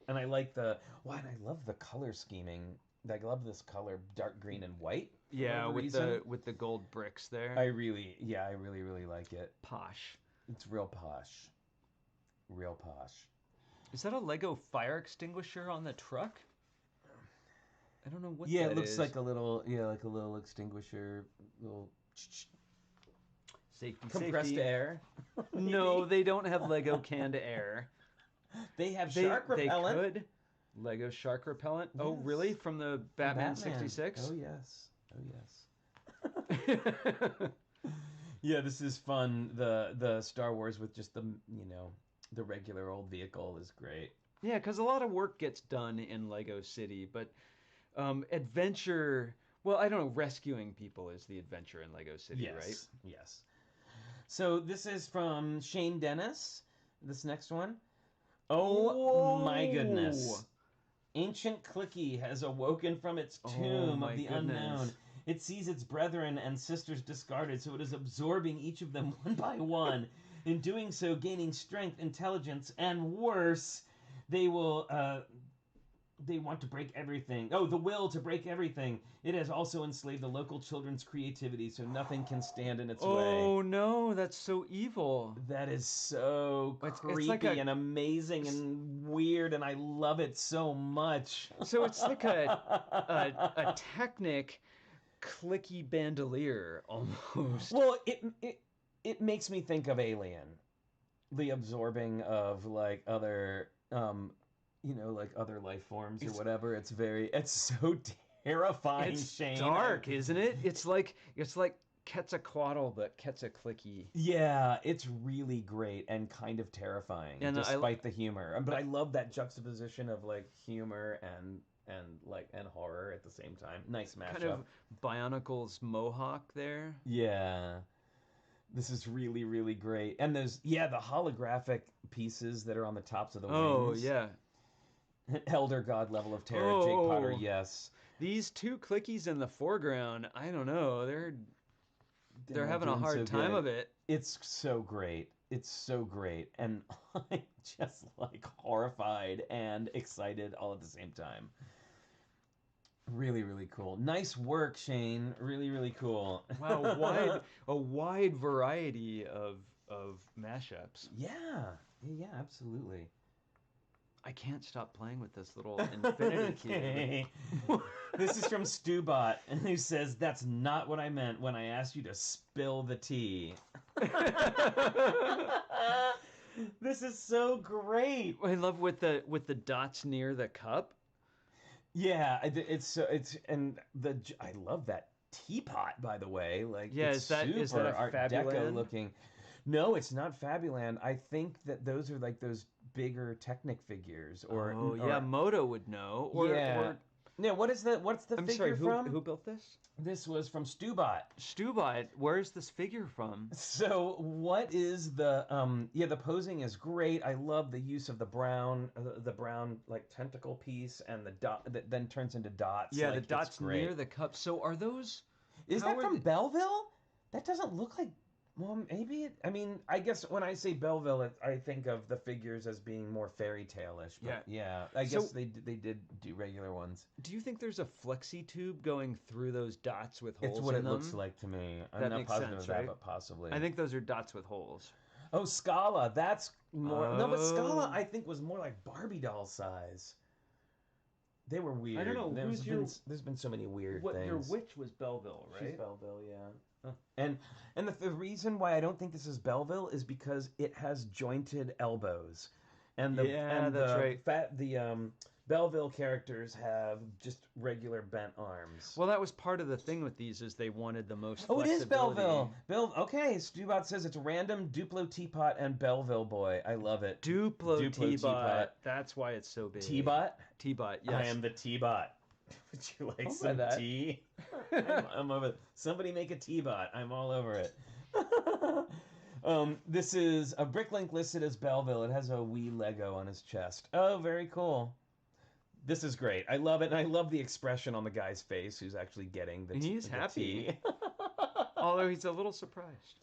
And I like and I love the color scheming. I love this color, dark green and white. Yeah, with the gold bricks there. I really like it. Posh. It's real posh. Real posh. Is that a Lego fire extinguisher on the truck? I don't know what that is. Yeah, it looks like a little extinguisher, little safety. compressed air. No, they don't have Lego canned air. They have shark repellent. They could. Lego shark repellent? Yes. Oh, really? From the Batman 66? Oh, yes. Yeah, this is fun. The Star Wars with just the regular old vehicle is great. Yeah, because a lot of work gets done in Lego City, but adventure, well, I don't know, rescuing people is the adventure in Lego City, right? Yes. So this is from Shane Dennis, this next one. Oh, my goodness. Ancient Clicky has awoken from its tomb of the unknown. It sees its brethren and sisters discarded, so it is absorbing each of them one by one. In doing so, gaining strength, intelligence, and worse, they want to break everything. Oh, the will to break everything. It has also enslaved the local children's creativity, so nothing can stand in its way. Oh, no, that's so evil. That is so creepy it's like and amazing and weird, and I love it so much. So it's like a Technic clicky bandolier, almost. Well, it makes me think of Alien. The absorbing of, like, other... like other life forms or whatever. It's so terrifying, it's Shane. Dark, isn't it? It's like Quetzalcoatl, but Quetzalclicky. Yeah, it's really great and kind of terrifying, despite the humor. But I love that juxtaposition of like humor and horror at the same time. Nice mashup. Kind of Bionicle's mohawk there. Yeah. This is really, really great. And there's the holographic pieces that are on the tops of the wings. Oh, yeah. Elder God level of terror, Jake Potter, yes. These two clickies in the foreground, I don't know, they're having a hard time of it. It's so great. It's so great. And I'm just like horrified and excited all at the same time. Really, really cool. Nice work, Shane. Really, really cool. Wow, a wide variety of mashups. Yeah, absolutely. I can't stop playing with this little infinity cube. This is from Stubot, and who says, "That's not what I meant when I asked you to spill the tea." This is so great. I love with the dots near the cup. Yeah, I love that teapot, by the way. Like, yeah, is that a Art Fabuland? Deco looking? No, it's not Fabuland. I think that those are like those bigger Technic figures, Moto would know. What's the figure from? Who built this? This was from Stubot. Stubot, where's this figure from? So what is the the posing is great. I love the use of the brown like tentacle piece and the dot that then turns into dots. Yeah, the dots near the cup. So are those? Is that from Belleville? That doesn't look like. Well, maybe I guess when I say Belleville, I think of the figures as being more fairy tale-ish. Yeah. I guess they did do regular ones. Do you think there's a flexi tube going through those dots with holes in them? It's what it looks like to me. I'm not positive of that, but possibly. I think those are dots with holes. Oh, Scala. That's more... No, but Scala, I think, was more like Barbie doll size. They were weird. I don't know. There's been so many weird things. Your witch was Belleville, right? She's Belleville, yeah. Huh. And the reason why I don't think this is Belleville is because it has jointed elbows, and the Belleville characters have just regular bent arms. Well, that was part of the thing with these is they wanted the most. Oh, it is Belleville. Okay, Stubot says it's random Duplo teapot and Belleville boy. I love it. Duplo teapot. That's why it's so big. T-bot. T-bot. Yes. I am the T-bot. Would you like some tea? I'm over. Somebody make a T-bot. I'm all over it. This is a Bricklink listed as Belleville. It has a wee Lego on his chest. Oh, very cool. This is great. I love it, and I love the expression on the guy's face who's actually getting the tea. He's happy. Although he's a little surprised.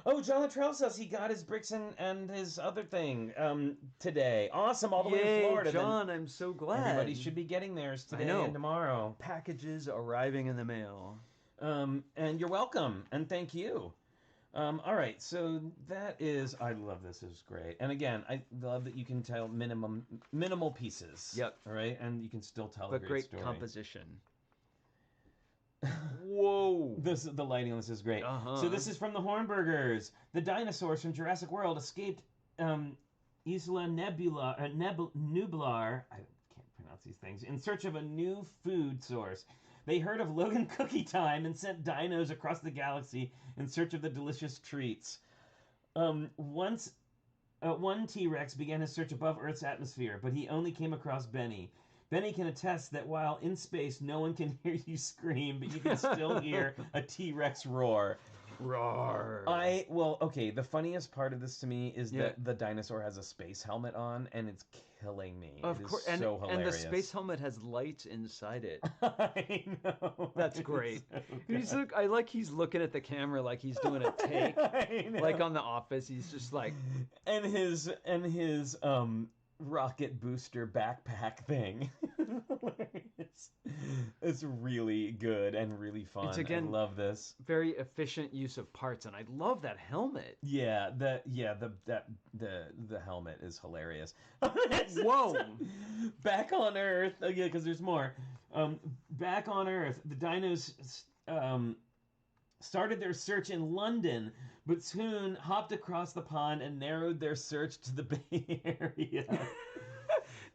Oh, John Luttrell says he got his bricks and his other thing today. Awesome, all the way to Florida. John, I'm so glad. Everybody should be getting theirs today and tomorrow. Packages arriving in the mail. And you're welcome, and thank you. All right, so that is, I love this, it's great. And again, I love that you can tell minimal pieces. Yep. All right, and you can still tell a great story. Composition. Whoa! The lighting on this is great. So this is from the Hornburgers. The dinosaurs from Jurassic World escaped Isla Nublar. I can't pronounce these things. In search of a new food source. They heard of Logan Cookie Time and sent dinos across the galaxy in search of the delicious treats. One T-Rex began his search above Earth's atmosphere, but he only came across Benny. Benny can attest that while in space, no one can hear you scream, but you can still hear a T-Rex roar. Roar. Okay, the funniest part of this to me is that the dinosaur has a space helmet on, and it's killing me. Of course, so hilarious. And the space helmet has lights inside it. I know. That's great. So I like he's looking at the camera like he's doing a take. I know. Like on The Office, he's just like... And his rocket booster backpack thing. It's really good and really fun. It's, again, I love this. Very efficient use of parts, and I love that helmet. Yeah, the helmet is hilarious. Whoa! Back on Earth, because there's more. Back on Earth, the dinos started their search in London, but soon hopped across the pond and narrowed their search to the Bay Area.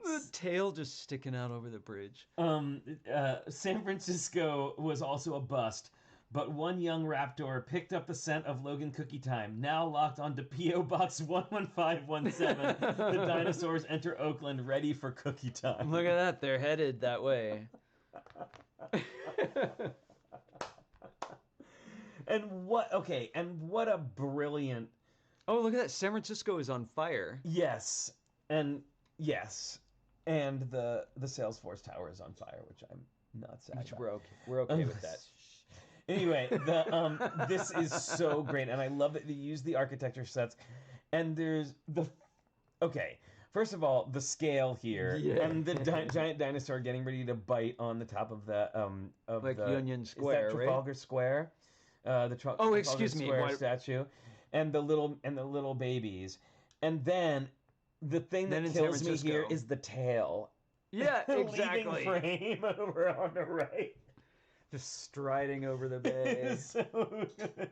The tail just sticking out over the bridge. San Francisco was also a bust, but one young raptor picked up the scent of Logan Cookie Time. Now locked onto P.O. Box 11517, the dinosaurs enter Oakland ready for cookie time. Look at that. They're headed that way. And what a brilliant... Oh, look at that. San Francisco is on fire. Yes. And the Salesforce Tower is on fire, which I'm not sad about. We're okay with that. Anyway, this is so great, and I love that they use the architecture sets. And there's first of all, the scale here, and the giant dinosaur getting ready to bite on the top of the Union Square, is that Trafalgar Square? Excuse Square me, statue, and the little babies, and then the thing that kills me here is the tail. Yeah, exactly. Leaving frame over on the right. Just striding over the bay. It's so good.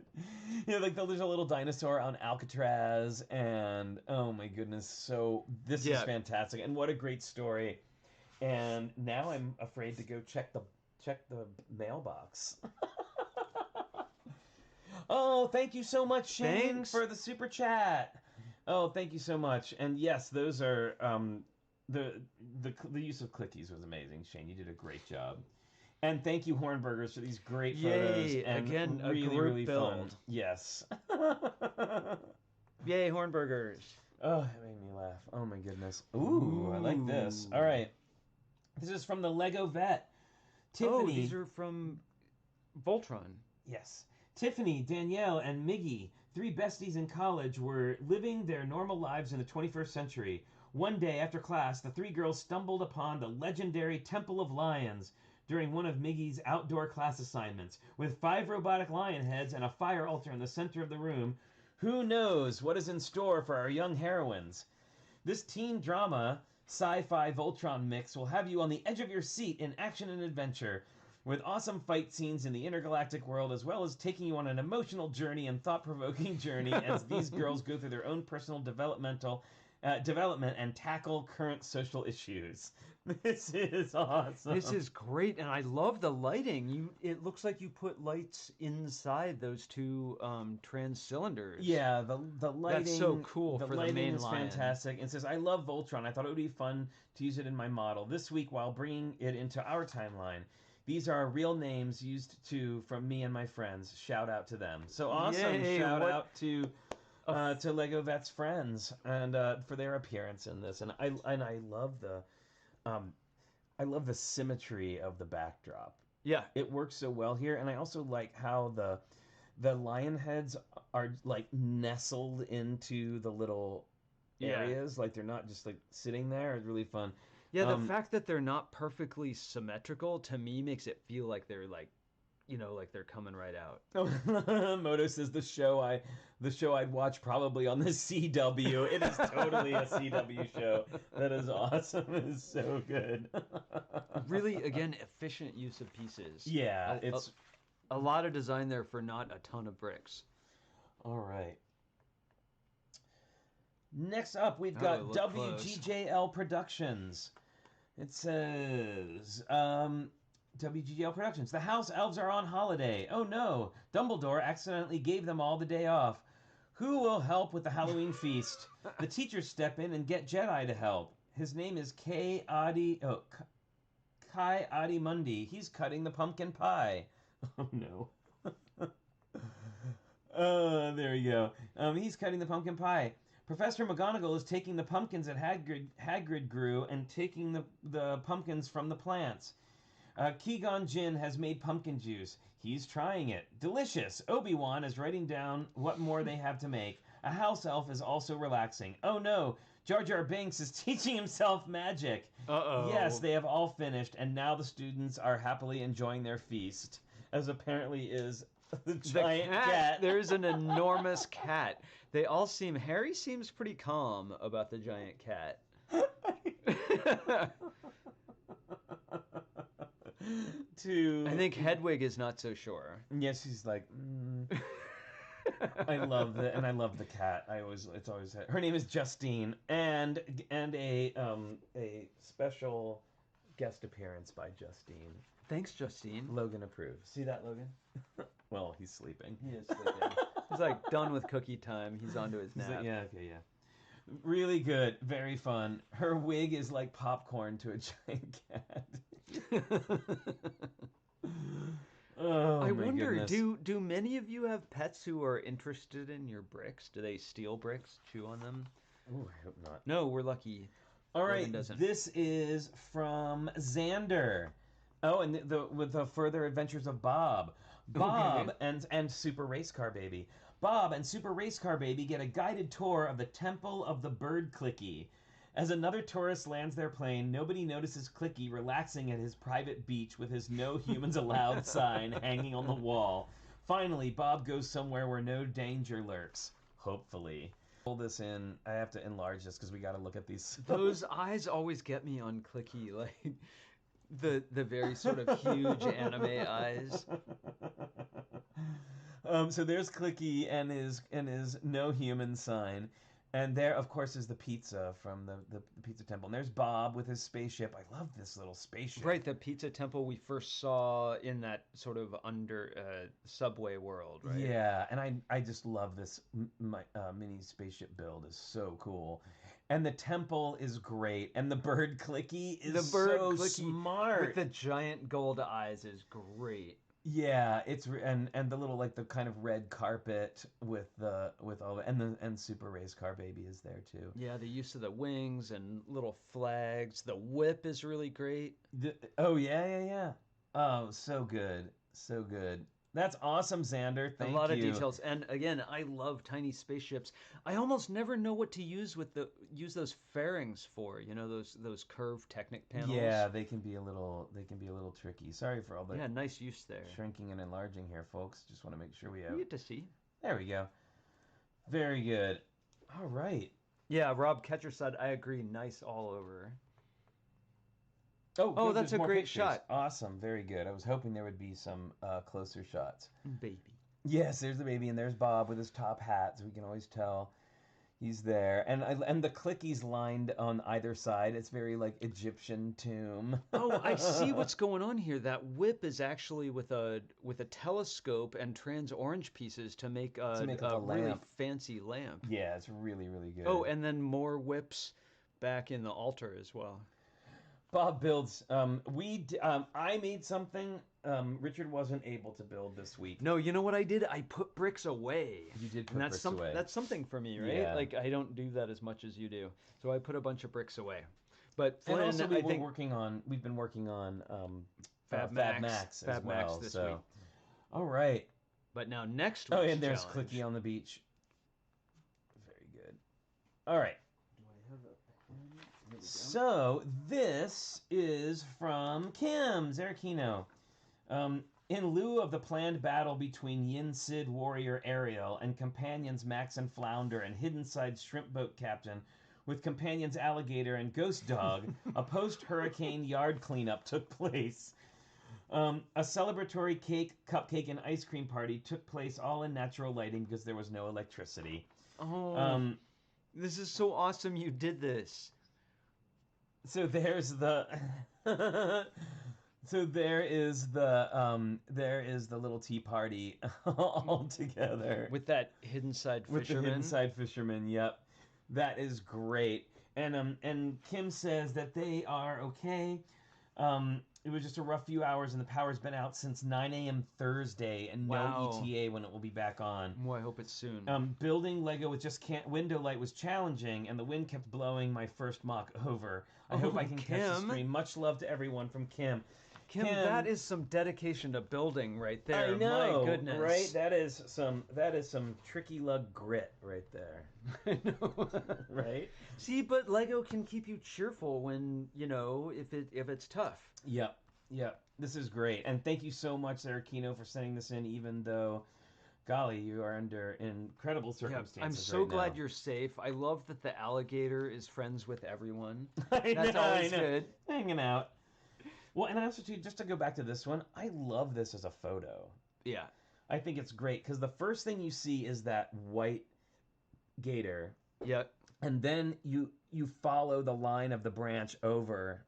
There's a little dinosaur on Alcatraz, and oh my goodness, so this is fantastic, and what a great story. And now I'm afraid to go check the mailbox. Oh, thank you so much, Shane, for the super chat. Oh, thank you so much. And yes, those are the use of clickies was amazing, Shane. You did a great job. And thank you, Hornburgers, for these great photos. Yay! And again, really, a group really build. Fun. Yes. Yay, Hornburgers. Oh, it made me laugh. Oh my goodness. Ooh, I like this. All right. This is from the Lego Vet. Tiffany. Oh, these are from Voltron. Yes. Tiffany, Danielle, and Miggy, 3 besties in college, were living their normal lives in the 21st century. One day after class, the 3 girls stumbled upon the legendary Temple of Lions during one of Miggy's outdoor class assignments. With 5 robotic lion heads and a fire altar in the center of the room, who knows what is in store for our young heroines? This teen drama sci-fi Voltron mix will have you on the edge of your seat in action and adventure, with awesome fight scenes in the intergalactic world, as well as taking you on an emotional journey and thought-provoking journey as these girls go through their own personal development and tackle current social issues. This is awesome. This is great, and I love the lighting. It looks like you put lights inside those two trans cylinders. Yeah, the lighting. That's so cool the for lighting the main is lion. fantastic. It says, I love Voltron. I thought it would be fun to use it in my model this week while bringing it into our timeline. These are real names used from me and my friends. Shout out to them. So awesome. Yay, Shout out to Lego Vet's friends and for their appearance in this. And I love the symmetry of the backdrop. Yeah. It works so well here, and I also like how the lion heads are like nestled into the little areas. Like they're not just like sitting there. It's really fun. Yeah, the fact that they're not perfectly symmetrical to me makes it feel like they're like, like they're coming right out. Moto says the show I'd watch probably on the CW. It is totally a CW show. That is awesome. It is so good. Really, again, efficient use of pieces. Yeah, it's a lot of design there for not a ton of bricks. All right. Next up, we've got WGJL Productions. It says, WGJL Productions. The house elves are on holiday. Oh no, Dumbledore accidentally gave them all the day off. Who will help with the Halloween feast? The teachers step in and get Jedi to help. His name is Kai Adimundi. He's cutting the pumpkin pie. Oh no. There you go. He's cutting the pumpkin pie. Professor McGonagall is taking the pumpkins that Hagrid grew and taking the pumpkins from the plants. Qui-Gon Jinn has made pumpkin juice. He's trying it. Delicious. Obi-Wan is writing down what more they have to make. A house elf is also relaxing. Oh no, Jar Jar Binks is teaching himself magic. Uh-oh. Yes, they have all finished, and now the students are happily enjoying their feast, as apparently is the giant cat. There's an enormous cat. Harry seems pretty calm about the giant cat. I think Hedwig is not so sure. Yes, he's like, I love it, and I love the cat. It's always her name is Justine, and a special guest appearance by Justine. Thanks, Justine. Logan approves. See that, Logan? Well, he's sleeping. He is sleeping. He's like done with cookie time. He's on to his nap. Like, yeah, okay, yeah. Really good. Very fun. Her wig is like popcorn to a giant cat. Oh, I my wonder, goodness. do many of you have pets who are interested in your bricks? Do they steal bricks, chew on them? Ooh, I hope not. No, we're lucky. All right, Logan doesn't. this is from Xander. Oh, and with the further adventures of Bob. Bob and Super Race Car Baby. Bob and Super Race Car Baby get a guided tour of the Temple of the Bird Clicky. As another tourist lands their plane, nobody notices Clicky relaxing at his private beach with his "No Humans Allowed" sign hanging on the wall. Finally, Bob goes somewhere where no danger lurks. Hopefully. Pull this in. I have to enlarge this because we got to look at these. Those eyes always get me on Clicky, like the very sort of huge anime eyes. So there's Clicky and his no human sign. And there, of course, is the pizza from the Pizza Temple. And there's Bob with his spaceship. I love this little spaceship. Right, the Pizza Temple we first saw in that sort of subway world, right? Yeah, and I just love this. My mini spaceship build is so cool. And the temple is great. And the bird Clicky is so smart. With the giant gold eyes is great. Yeah, and the little like the kind of red carpet with all the and Super Race Car Baby is there too. Yeah, the use of the wings and little flags. The whip is really great. Oh yeah. Oh, so good, so good. That's awesome, Xander. Thank you. A lot of details, and again, I love tiny spaceships. I almost never know what to use those fairings for. You know, those curved Technic panels. Yeah, they can be a little tricky. Sorry for all the nice use there. Shrinking and enlarging here, folks. Just want to make sure we have. You get to see. There we go. Very good. All right. Yeah, Rob Catcher said, I agree, nice all over. Oh, Oh, good, that's there's a more great pictures. shot. Awesome, very good. I was hoping there would be some closer shots. Baby. Yes, there's the baby, and there's Bob with his top hat, so we can always tell he's there. And the clickies lined on either side. It's very like Egyptian tomb. Oh, I see what's going on here. That whip is actually with a telescope and trans orange pieces to make a like a really lamp. fancy lamp. Yeah, it's really, really good. Oh, and then more whips back in the altar as well. Bob builds. I made something. Richard wasn't able to build this week. No, you know what I did? I put bricks away. You did put And that's bricks away. That's something for me, right? Yeah. Like I don't do that as much as you do. So I put a bunch of bricks away. But And Flynn, also I think we've been working on Fab Max Max as well. this so. week. All right. But now next Oh, week's and there's challenge. Clicky on the beach. Very good. All right. Do I have a pen? Here we go. So this is from Kim Zerkino. In lieu of the planned battle between Yin Sid warrior Ariel and companions Max and Flounder and Hidden Side shrimp boat captain with companions Alligator and Ghost Dog, a post-hurricane yard cleanup took place. A celebratory cake, cupcake, and ice cream party took place all in natural lighting because there was no electricity. Oh, this is so awesome you did this. So there's the so there is the little tea party all together With that hidden side with fisherman. the hidden side fisherman. Yep, that is great. And Kim says that they are okay. It was just a rough few hours, and the power's been out since 9 a.m. Thursday, and Wow. no ETA when it will be back on. Oh, I hope it's soon. Building Lego with just window light was challenging, and the wind kept blowing my first mock over. I hope I can catch the Kim. stream. Much love to everyone from Kim. Kim, that is some dedication to building right there. I know, My goodness. right? That is some tricky lug grit right there, I know. right? See, but Lego can keep you cheerful when, if it's tough. Yep. This is great, and thank you so much, Zerkino, for sending this in. Even though, golly, you are under incredible circumstances. I'm so right glad now. you're safe. I love that the alligator is friends with everyone. I That's know, always I know. good. Hanging out. Well, and also too, just to go back to this one, I love this as a photo. Yeah. I think it's great because the first thing you see is that white gator, Yeah. and then you follow the line of the branch over,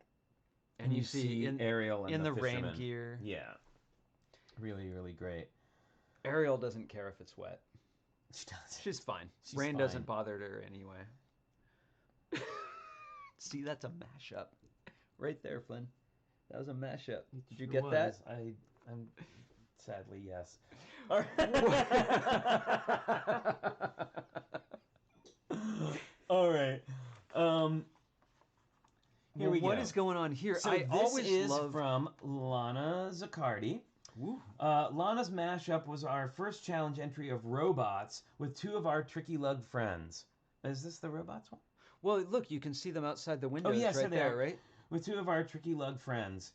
and you see Ariel and in the rain fisherman. gear. Yeah, really, really great. Ariel doesn't care if it's wet. She does. She's fine. She's Rain fine. doesn't bother her anyway. See, that's a mashup. Right there, Flynn. That was a mashup. Did you get that? I'm sadly yes. All right. All right. Here we go. What is going on here? So I this always is love from Lana Zaccardi. Woo. Lana's mashup was our first challenge entry of robots with two of our Tricky Lug friends. Is this the robots one? Well, look, you can see them outside the windows yes, right there they there, are. right? With two of our Tricky Lug friends.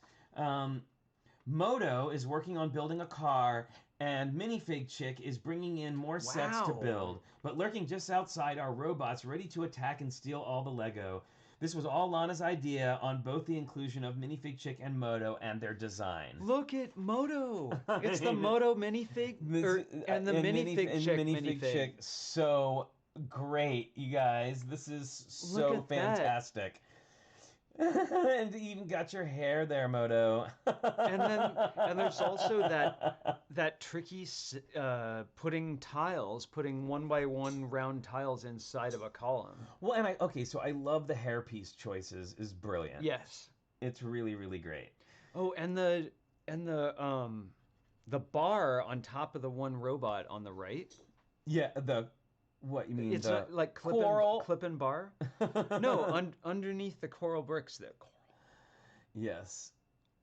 Moto is working on building a car, and Minifig Chick is bringing in more sets to Wow. build. But lurking just outside are robots ready to attack and steal all the Lego. This was all Lana's idea on both the inclusion of Minifig Chick and Moto and their design. Look at Moto. It's the Moto minifig and the minifig chick minifig. Chick. So great, you guys. This is so Look at that. fantastic. And you even got your hair there, Moto. And there's also that tricky putting one by one round tiles inside of a column. Well, and so I love the hairpiece choices. Is brilliant. Yes. It's really, really great. Oh, and the bar on top of the one robot on the right. Yeah, what you mean? It's the like coral clip and bar. No, underneath the coral bricks there. Yes.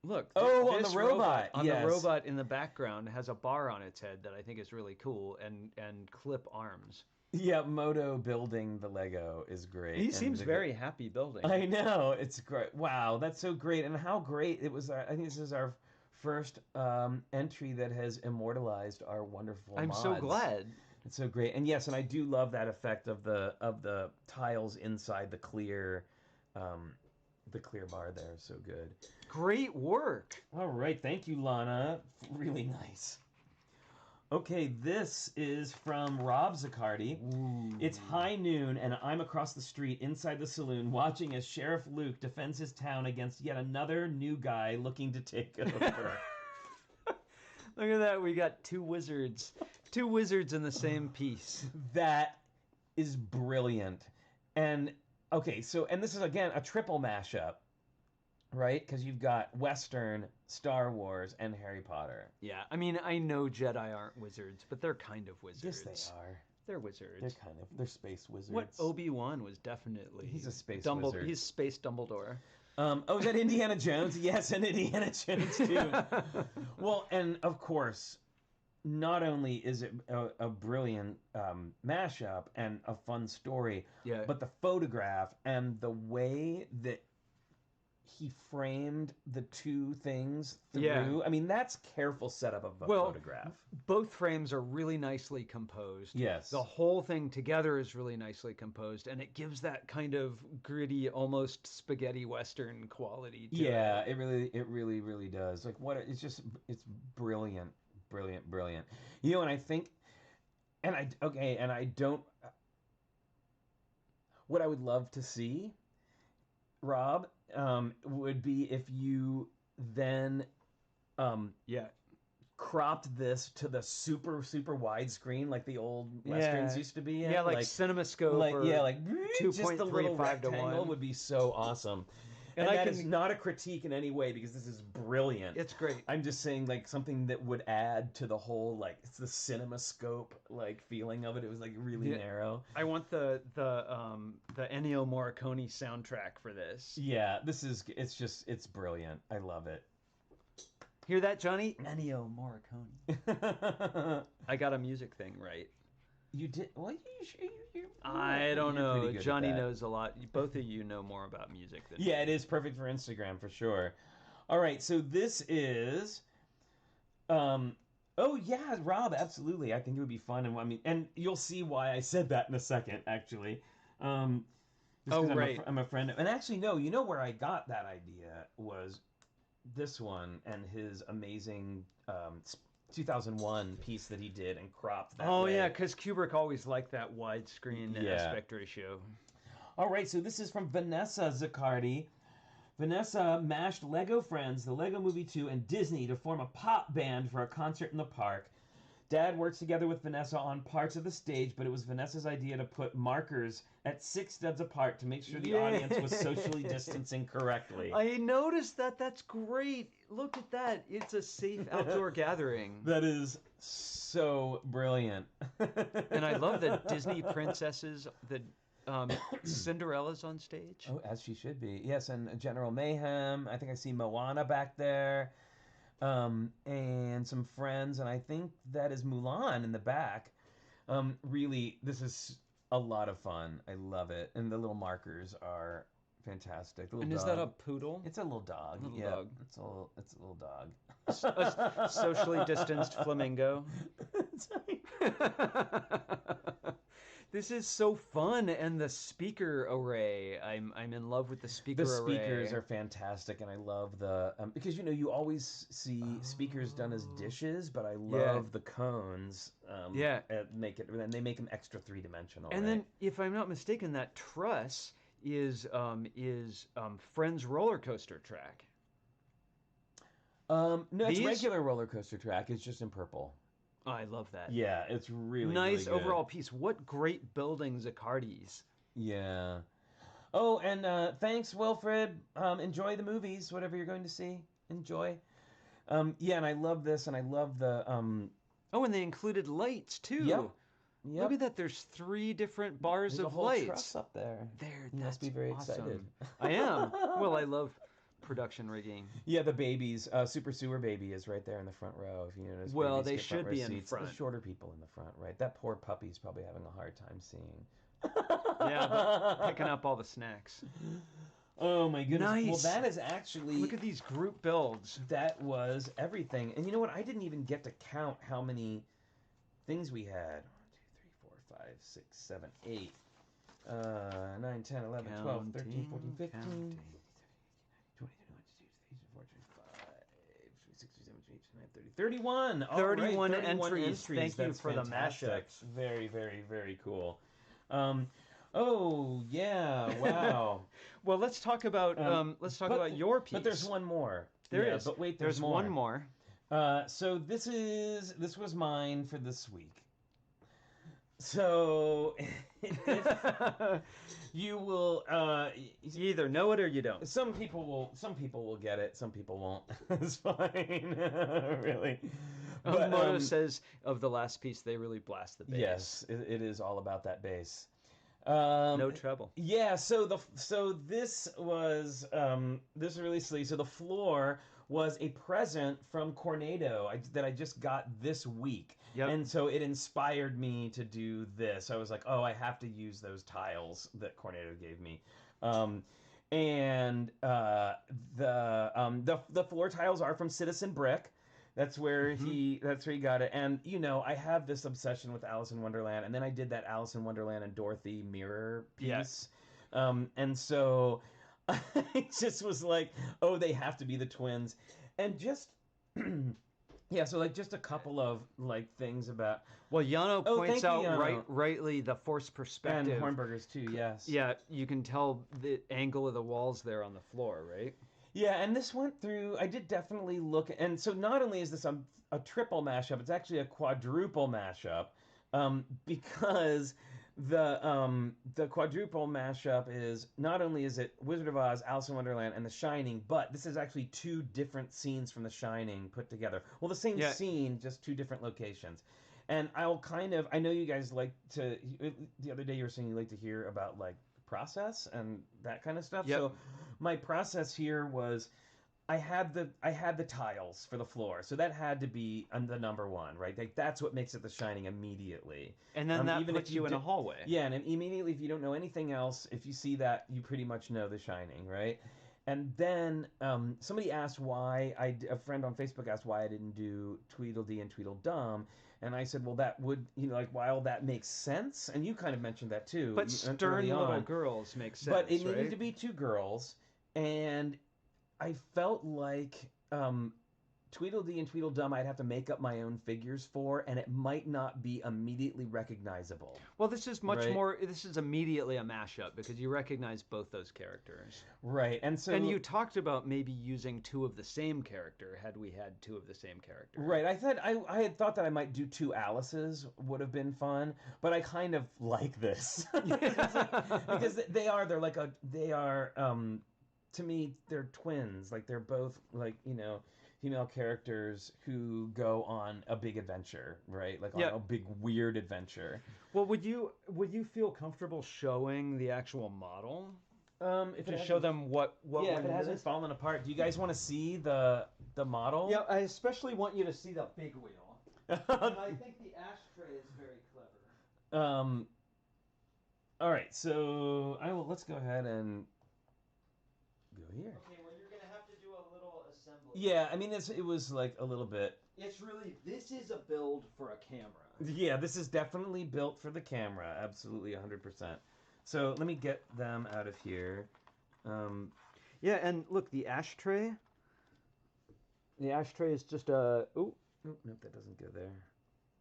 Look. Oh, on this the robot. Yes. The robot in the background has a bar on its head that I think is really cool and clip arms. Yeah, Moto building the Lego is great. He seems very happy building. I know, it's great. Wow, that's so great, and how great it was. I think this is our first entry that has immortalized our wonderful. I'm mods. so glad. It's so great. And yes, and I do love that effect of the tiles inside the clear bar there. So good. Great work. All right, thank you, Lana. Really nice. Okay, this is from Rob Zaccardi. Ooh. It's high noon, and I'm across the street inside the saloon watching as Sheriff Luke defends his town against yet another new guy looking to take over. Look at that. We got two wizards. Two wizards in the same piece. That is brilliant. And, okay, so, and this is, again, a triple mashup, right? Because you've got Western, Star Wars, and Harry Potter. Yeah, I mean, I know Jedi aren't wizards, but they're kind of wizards. Yes, they are. They're wizards. They're space wizards. What Obi-Wan was definitely... He's a space wizard. He's Space Dumbledore. Oh, is that Indiana Jones? Yes, and Indiana Jones, too. Well, and, of course, not only is it a brilliant mashup and a fun story, but the photograph and the way that he framed the two things through. Yeah. I mean, that's careful setup of a photograph. Both frames are really nicely composed. Yes. The whole thing together is really nicely composed, and it gives that kind of gritty, almost spaghetti western quality to it. It really does. Like it's brilliant. Brilliant. You know, and I think, what I would love to see, Rob, would be if you then cropped this to the super widescreen like the old westerns used to be in. Yeah, like CinemaScope, like 2.35 to 1 would be so awesome. And that is not a critique in any way because this is brilliant. It's great. I'm just saying like something that would add to the whole like it's the CinemaScope like feeling of it. It was like really narrow. I want the Ennio Morricone soundtrack for this. Yeah, it's brilliant. I love it. Hear that, Johnny? Ennio Morricone. I got a music thing right. You did? Well, I don't know. Johnny knows a lot. Both of you know more about music than me. It is perfect for Instagram for sure. All right, so this is. Oh yeah, Rob, absolutely. I think it would be fun, and you'll see why I said that in a second. Actually, right. I'm a friend, and actually, no. You know where I got that idea was this one and his amazing 2001 piece that he did and cropped that way. Yeah, because Kubrick always liked that widescreen aspect ratio. All right, so this is from Vanessa Zaccardi. Vanessa mashed Lego Friends, the Lego Movie 2, and Disney to form a pop band for a concert in the park. Dad works together with Vanessa on parts of the stage, but it was Vanessa's idea to put markers at 6 studs apart to make sure the audience was socially distancing correctly. I noticed that. That's great. Look at that. It's a safe outdoor gathering. That is so brilliant. And I love the Disney princesses, the Cinderella's on stage. Oh, as she should be. Yes, and General Mayhem. I think I see Moana back there. And some friends, and I think that is Mulan in the back. Really, this is a lot of fun. I love it. And the little markers are fantastic. And is that a poodle? It's a little dog. Dog. It's a little dog. A socially distanced flamingo. This is so fun, and the speaker array. I'm in love with the speaker array. The speakers are fantastic, and I love the because you always see speakers done as dishes, but I love the cones. And they make them extra 3-dimensional. And then, if I'm not mistaken, that truss is Friends roller coaster track. No, it's regular roller coaster track. It's just in purple. Oh, I love that. Yeah, it's really nice really good. Overall piece. What great building, Zaccardi's. Yeah. Oh, and thanks, Wilfred. Enjoy the movies, whatever you're going to see. Enjoy. And I love this, and I love the. Oh, and they included lights too. Yep. Look at that. There's 3 different bars There's of a whole lights. Truss up there. You must be very awesome. excited. I am. Well, I love production rigging. Yeah, the babies. Super Sewer Baby is right there in the front row. If you notice. Well, they should be in front. The shorter people in the front, right? That poor puppy's probably having a hard time seeing. Yeah, picking up all the snacks. Oh my goodness. Nice. Well, that is actually. Look at these group builds. That was everything. And you know what? I didn't even get to count how many things we had. 1, 2, 3, 5, 6, 7, 8, 9, 10, 11, 12, 13, 14, 15, 20, 31. All 31 right, 31 entries. Thank you That's for fantastic. the mashups. Very, very, very cool. Oh yeah! Wow. Well, let's talk about about your piece. But there's one more. There is. But wait, there's more. one more. So this was mine for this week. So you will you either know it or you don't. Some people will get it. Some people won't. It's fine. Really. But, Moto says of the last piece they really blast the bass. Yes, it is all about that bass. No trouble. Yeah. So this was this is really silly. So the floor was a present from Cornado that I just got this week. Yep. And so it inspired me to do this. I was like, oh, I have to use those tiles that Cornado gave me. And the floor tiles are from Citizen Brick. That's where he got it. And I have this obsession with Alice in Wonderland, and then I did that Alice in Wonderland and Dorothy mirror piece. And so I just was like, oh, they have to be the twins. And just so like just a couple of like things about Yano points out rightly the forced perspective. And Hornberger's too, yes. Yeah, you can tell the angle of the walls there on the floor, right? Yeah, and this went through, I did definitely look, and so not only is this a triple mashup, it's actually a quadruple mashup, because the quadruple mashup is, not only is it Wizard of Oz, Alice in Wonderland, and The Shining, but this is actually two different scenes from The Shining put together. Well, the same scene, just two different locations. And I know you guys like to, the other day you were saying you like to hear about like process and that kind of stuff. Yep. So my process here was I had the tiles for the floor, so that had to be the number one, right? Like that's what makes it The Shining immediately. And then that puts you in a hallway. Yeah, and immediately if you don't know anything else, if you see that, you pretty much know The Shining, right? And then somebody asked why a friend on Facebook asked why I didn't do Tweedledee and Tweedledum. And I said, well, that would, like, while that makes sense, and you kind of mentioned that too. But stern little girls make sense, but it needed to be two girls, and I felt like Tweedledee and Tweedledum I'd have to make up my own figures for, and it might not be immediately recognizable. Well, this is much more, this is immediately a mashup, because you recognize both those characters. Right, and so... And you talked about maybe using two of the same character, had we had two of the same character. Right, I had thought that I might do two Alices, would have been fun, but I kind of like this. Because to me, they're twins. Like, they're both, like, female characters who go on a big adventure, right? Like on a big weird adventure. Well, would you feel comfortable showing the actual model? If to show them what if it hasn't fallen apart. Do you guys want to see the model? Yeah, I especially want you to see the big wheel. And I think the ashtray is very clever. All right, so let's go ahead and go here. Okay, well you're gonna have to do a little assembly. Yeah, I mean it was like a little bit. This is a build for a camera. Yeah, this is definitely built for the camera. Absolutely, 100%. So let me get them out of here. Yeah, and look, the ashtray. The ashtray is just a. Oh, nope, that doesn't go there.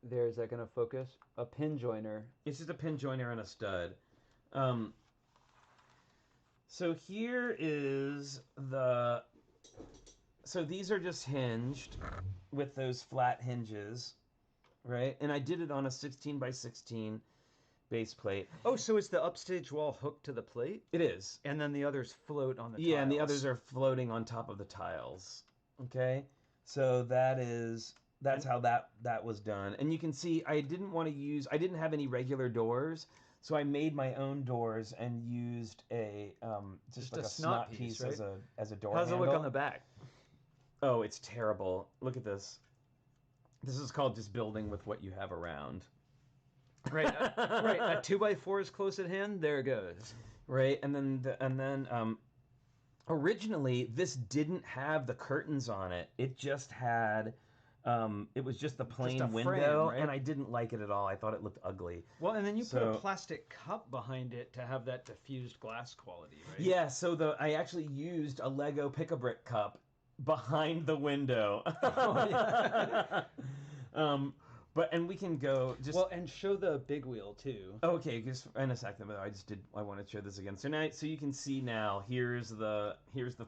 There, is that gonna focus? A pin joiner. It's just a pin joiner and a stud. So here is the... So these are just hinged with those flat hinges, right? And I did it on a 16 by 16 base plate. Oh, so is the upstage wall hooked to the plate? It is. And then the others float on the tiles. Yeah, and the others are floating on top of the tiles. Okay? So that's how that was done. And you can see I didn't have any regular doors. So I made my own doors and used just like a snot piece right? as a door handle. How's it look on the back? Oh, it's terrible. Look at this. This is called just building with what you have around. Right, right. A 2x4 is close at hand. There it goes. Right, and then originally this didn't have the curtains on it. It just had It was just the plain Just a frame, window, right? and I didn't like it at all. I thought it looked ugly. Well, and then you put So- a plastic cup behind it to have that diffused glass quality, right? Yeah, so I actually used a Lego Pick-a-Brick cup behind the window. Oh, yeah. And we can go just. Well, and show the big wheel too. Okay, just in a second. I want to show this again. So you can see now. Here's the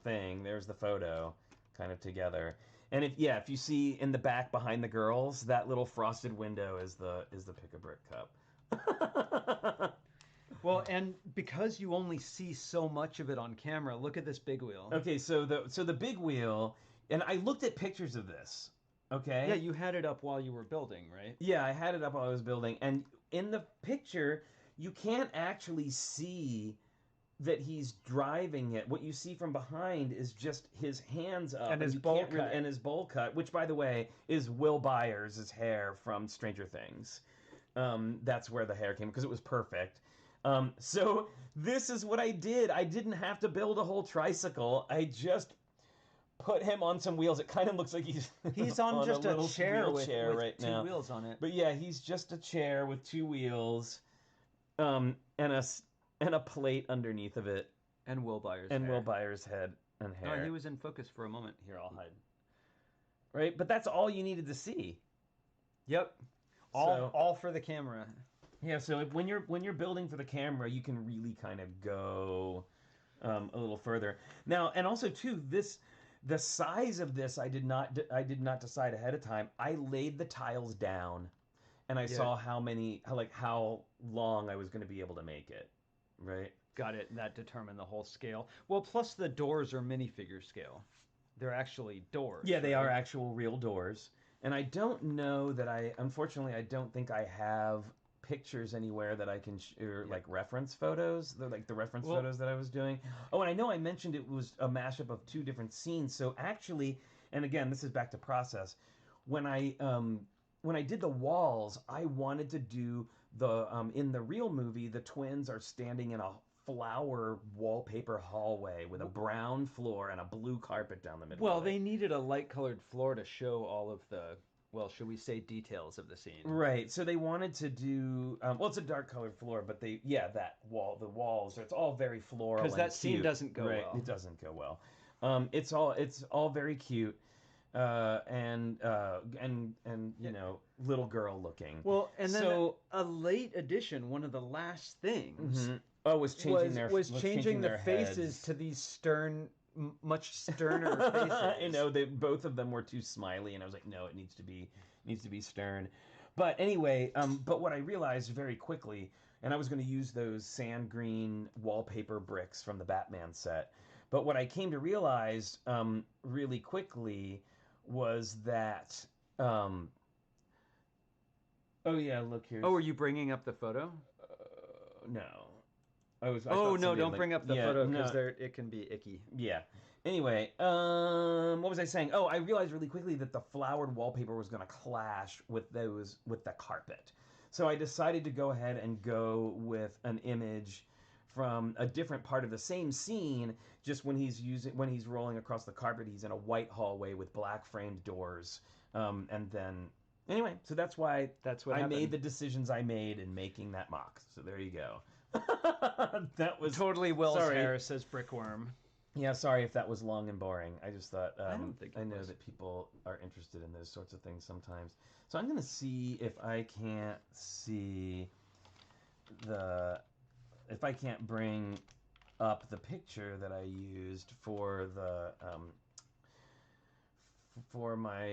thing. There's the photo, kind of together. And if you see in the back behind the girls, that little frosted window is the Pick-a-Brick cup. Well, and because you only see so much of it on camera, look at this big wheel. Okay, so the big wheel, and I looked at pictures of this. Okay. Yeah, you had it up while you were building, right? Yeah, I had it up while I was building, and in the picture, you can't actually see that he's driving it. What you see from behind is just his hands up And his you bowl can't really- cut. and his bowl cut, which, by the way, is Will Byers' hair from Stranger Things. That's where the hair came, because it was perfect. So this is what I did. I didn't have to build a whole tricycle. I just put him on some wheels. It kind of looks like he's on just a little chair with right two now. wheels on it. But yeah, he's just a chair with two wheels, and a plate underneath of it, And Will Byers' and hair. Will Byers' head and Oh, hair. he was in focus for a moment. Here, I'll hide. Right, but that's all you needed to see. Yep. All for the camera. Yeah, so when you're building for the camera, you can really kind of go a little further. Now, and also too, the size of this, I did not decide ahead of time. I laid the tiles down, and I saw how long I was going to be able to make it. Right. Got it. That determined the whole scale. Well, plus the doors are minifigure scale. They're actually doors. Yeah, they are right? actual real doors. And I don't know that unfortunately, I don't think I have pictures anywhere that I can like reference photos. They're like the reference photos that I was doing. Oh, and I know I mentioned it was a mashup of two different scenes. So actually, and again, this is back to process. When I did the walls, I wanted to do in the real movie, the twins are standing in a flower wallpaper hallway with a brown floor and a blue carpet down the middle. Well, of it. they needed a light-colored floor to show all of the, well, should we say details of the scene? Right. So they wanted to do well. It's a dark colored floor, but the walls. It's all very floral. Because that cute. scene doesn't go right. well. It doesn't go well. It's all very cute, and you know, little girl looking. Well, and then so a late addition, one of the last things was changing their faces heads. to these stern, much sterner faces. I know both of them were too smiley, and I was like, no, it needs to be stern. But anyway, but what I realized very quickly, and I was going to use those sand green wallpaper bricks from the Batman set, but what I came to realize really quickly was that. Oh yeah, look here. Oh, are you bringing up the photo? No. I Oh thought no! somebody Don't bring up the photo because no. it can be icky. Yeah. Anyway, what was I saying? Oh, I realized really quickly that the flowered wallpaper was going to clash with the carpet. So I decided to go ahead and go with an image from a different part of the same scene. Just when he's rolling across the carpet, he's in a white hallway with black framed doors. And then anyway, so that's what I made the decisions I made in making that mock. So there you go. That was Totally Will's sorry. hair, says Brickworm. Yeah, sorry if that was long and boring. I just thought I don't think it I know was. that people are interested in those sorts of things sometimes. So I'm going to see if I can't bring up the picture that I used for the for my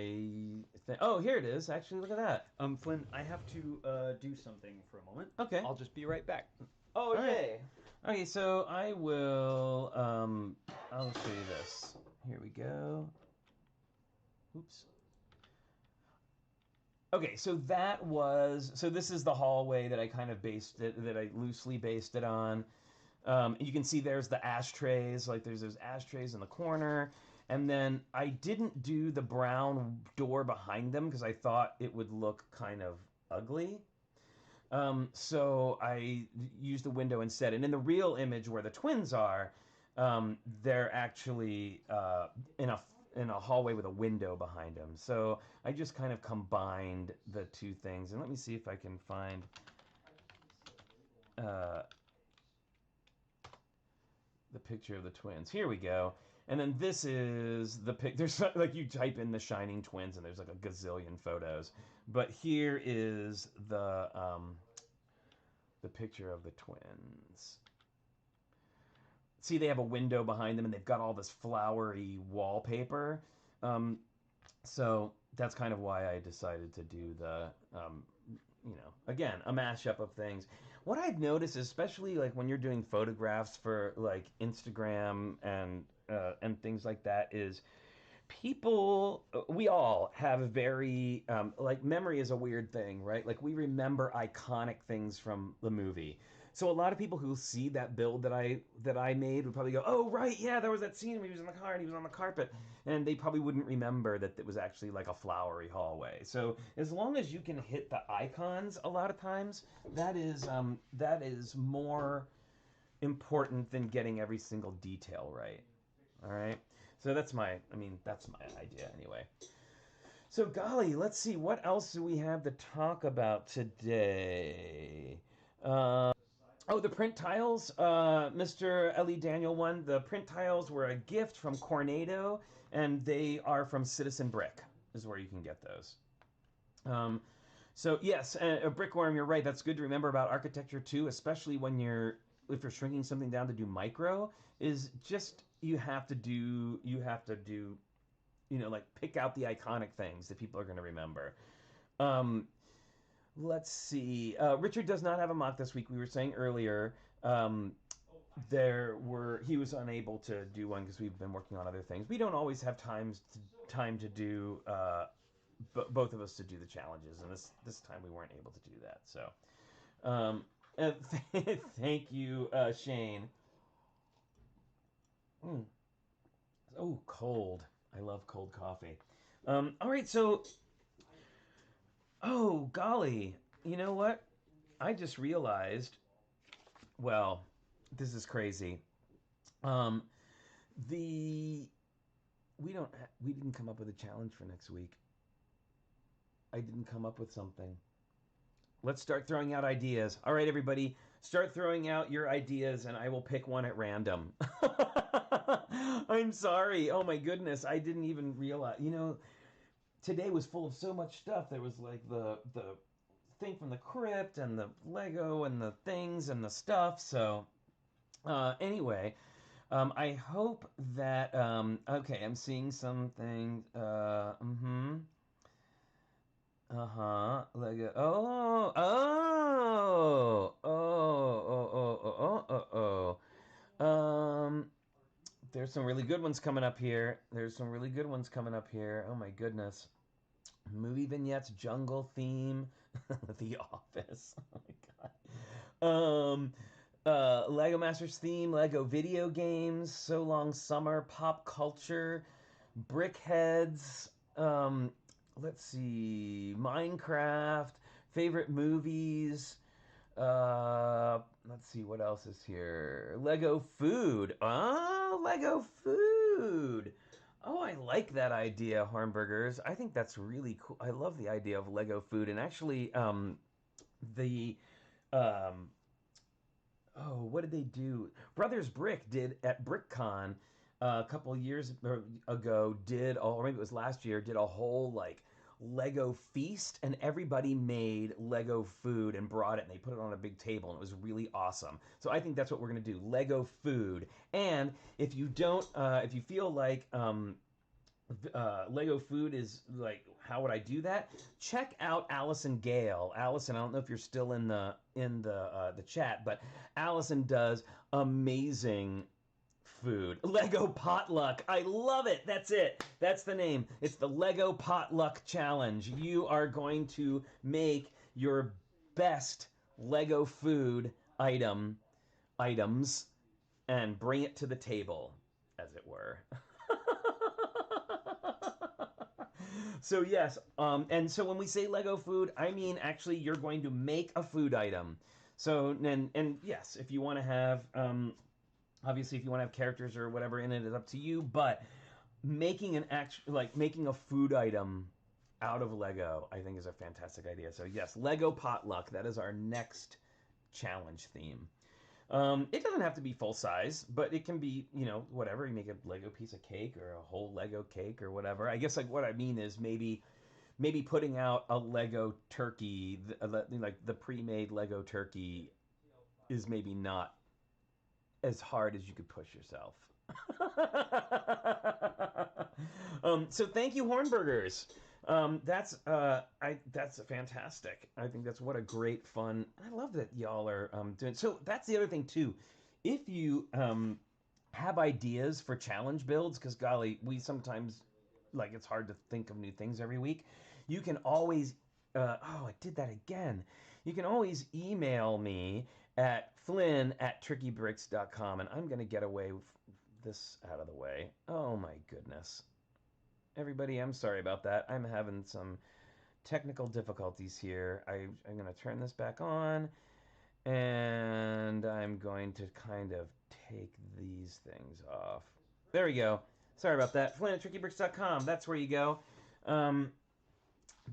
thing. Oh, here it is. Actually, look at that. Flynn, I have to do something for a moment. Okay. I'll just be right back. Oh, All right. yay! Okay, so I will I'll show you this. Here we go. Oops. Okay, so this is the hallway that I kind of loosely based it on. You can see there's the ashtrays, like there's those ashtrays in the corner. And then I didn't do the brown door behind them because I thought it would look kind of ugly. So I used the window instead. And in the real image where the twins are, they're actually in in a hallway with a window behind him. So I just kind of combined the two things. And let me see if I can find the picture of the twins. Here we go. And then this is the pic. There's like you type in the Shining Twins and there's like a gazillion photos. But here is the picture of the twins. See, they have a window behind them and they've got all this flowery wallpaper. So that's kind of why I decided to do the, again, a mashup of things. What I've noticed, especially like when you're doing photographs for like Instagram and things like that, is people, we all have a very, like memory is a weird thing, right? Like we remember iconic things from the movie. So a lot of people who see that build that I made would probably go, oh, right, yeah, there was that scene where he was in the car and he was on the carpet. And they probably wouldn't remember that it was actually like a flowery hallway. So as long as you can hit the icons a lot of times, that is more important than getting every single detail right. All right? So that's my idea anyway. So golly, let's see, what else do we have to talk about today? Oh, the print tiles, Mr. Ellie Daniel one. The print tiles were a gift from Cornado, and they are from Citizen Brick, is where you can get those. So yes, a brickworm, you're right. That's good to remember about architecture too, especially when if you're shrinking something down to do micro, is just you have to do, like pick out the iconic things that people are going to remember. Let's see. Richard does not have a mock this week. We were saying earlier he was unable to do one because we've been working on other things. We don't always have time to do both of us to do the challenges, and this time we weren't able to do that. So, thank you, Shane. Oh, cold. I love cold coffee. All right, so. Oh, golly. You know what? I just realized, well, this is crazy. We didn't come up with a challenge for next week. I didn't come up with something. Let's start throwing out ideas. All right, everybody, start throwing out your ideas and I will pick one at random. I'm sorry. Oh my goodness. I didn't even realize, today was full of so much stuff. There was like the thing from the crypt and the Lego and the things and the stuff. So anyway, I hope that, okay, I'm seeing something. Lego. There's some really good ones coming up here. Oh my goodness. Movie vignettes, jungle theme, The Office. Oh my god. Lego Masters theme, Lego video games, So Long Summer, pop culture, brickheads. Let's see, Minecraft, favorite movies. Let's see what else is here. Lego food. Oh, Lego food. Oh, I like that idea, Hornburgers. I think that's really cool. I love the idea of Lego food. And actually, what did they do? Brothers Brick did at BrickCon a couple years ago, or maybe it was last year, did a whole like Lego feast, and everybody made Lego food and brought it, and they put it on a big table, and it was really awesome. So I think that's what we're gonna do, Lego food. And if you don't, if you feel like Lego food is like, how would I do that? Check out Allison Gale. Allison, I don't know if you're still in the chat, but Allison does amazing food. Lego potluck. I love it. That's it. That's the name. It's the Lego potluck challenge. You are going to make your best Lego food items and bring it to the table, as it were. So yes, and so when we say Lego food, I mean actually you're going to make a food item. So and yes, if you want to have obviously if you want to have characters or whatever in it, it's up to you, but making making a food item out of Lego, I think, is a fantastic idea. So yes, Lego potluck. That is our next challenge theme. It doesn't have to be full size, but it can be, whatever. You make a Lego piece of cake or a whole Lego cake or whatever. I guess like what I mean is maybe putting out a Lego turkey, like the pre-made Lego turkey, is maybe not as hard as you could push yourself. So thank you, Hornburgers. That's fantastic. I think that's what a great fun. I love that y'all are doing. So that's the other thing too. If you have ideas for challenge builds, because golly, we sometimes it's hard to think of new things every week. You can always I did that again. You can always email me at flynn@trickybricks.com, and I'm gonna get away with this out of the way. Oh my goodness. Everybody, I'm sorry about that. I'm having some technical difficulties here. I'm going to turn this back on, and I'm going to kind of take these things off. There we go. Sorry about that. Flynn@trickybricks.com. That's where you go.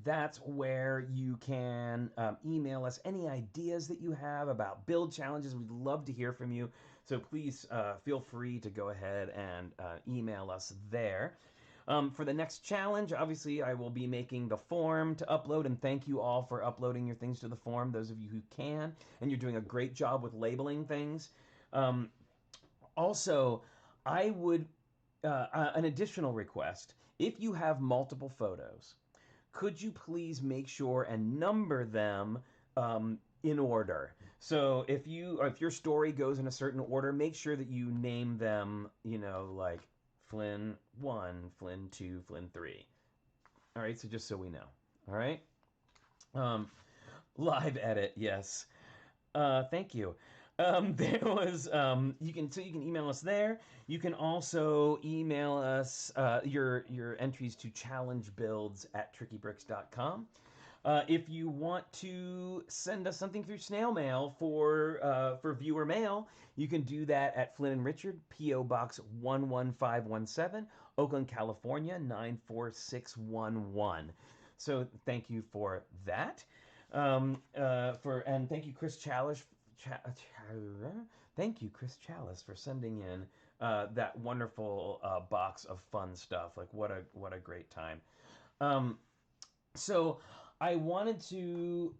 That's where you can email us any ideas that you have about build challenges. We'd love to hear from you. So please feel free to go ahead and email us there. For the next challenge, obviously, I will be making the form to upload, and thank you all for uploading your things to the form, those of you who can, and you're doing a great job with labeling things. Also, I would, an additional request, if you have multiple photos, could you please make sure and number them in order? So if your story goes in a certain order, make sure that you name them, like Flynn 1, Flynn 2, Flynn 3. All right, so just so we know. All right. Live edit, yes. Thank you. There was you can email us there. You can also email us your entries to challengebuilds@trickybricks.com. If you want to send us something through snail mail for viewer mail, you can do that at Flynn Richard, P.O. Box 11517, Oakland, California 94611. So thank you for that. And thank you, Chris Chalice. Thank you, Chris Chalice, for sending in that wonderful box of fun stuff. Like what a great time. So I wanted to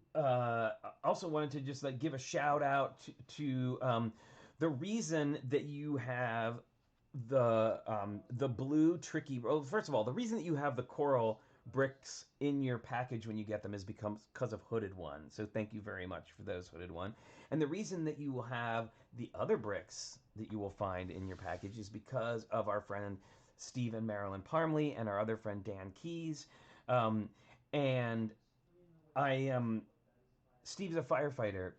also wanted to just give a shout out to the reason that you have the blue tricky. Well, first of all, the reason that you have the coral bricks in your package when you get them is because of Hooded One. So thank you very much for those, Hooded One. And the reason that you will have the other bricks that you will find in your package is because of our friend Steve and Marilyn Parmley and our other friend Dan Keys. And Steve's a firefighter,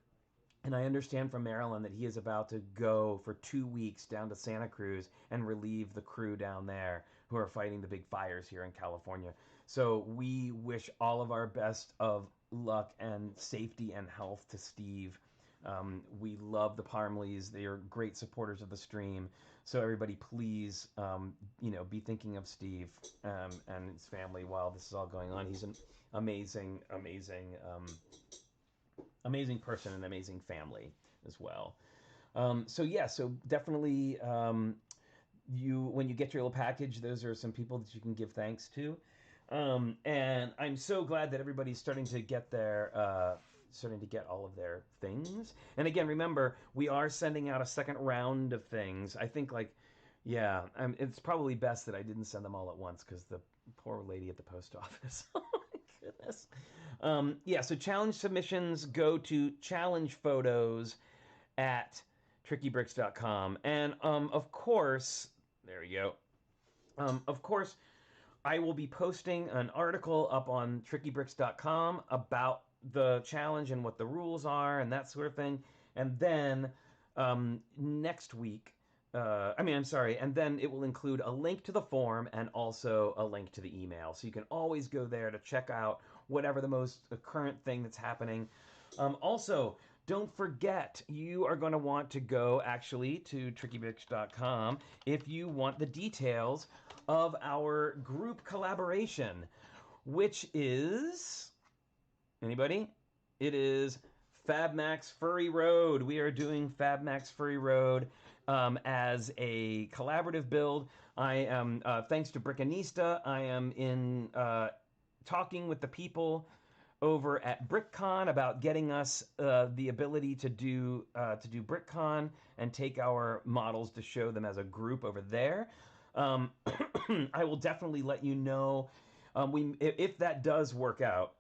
and I understand from Marilyn that he is about to go for 2 weeks down to Santa Cruz and relieve the crew down there who are fighting the big fires here in California. So we wish all of our best of luck and safety and health to Steve. We love the Parmleys. They are great supporters of the stream. So everybody, please, be thinking of Steve and his family while this is all going on. He's an amazing person and amazing family as well. So definitely, when you get your little package, those are some people that you can give thanks to. And I'm so glad that everybody's starting to get all of their things. And again, remember, we are sending out a second round of things. I think it's probably best that I didn't send them all at once because the poor lady at the post office. Oh my goodness. So challenge submissions go to challengephotos@trickybricks.com. And of course, there we go. Of course, I will be posting an article up on trickybricks.com about the challenge and what the rules are and that sort of thing. And then next week, and then it will include a link to the form and also a link to the email. So you can always go there to check out whatever the most current thing that's happening. Also, Don't forget, you are going to want to go actually to TrickyBricks.com if you want the details of our group collaboration, which is, anybody? It is Fab Max Furry Road. We are doing Fab Max Furry Road as a collaborative build. I am, thanks to Brickanista, I am in talking with the people over at BrickCon about getting us the ability to do BrickCon and take our models to show them as a group over there. I will definitely let you know if that does work out.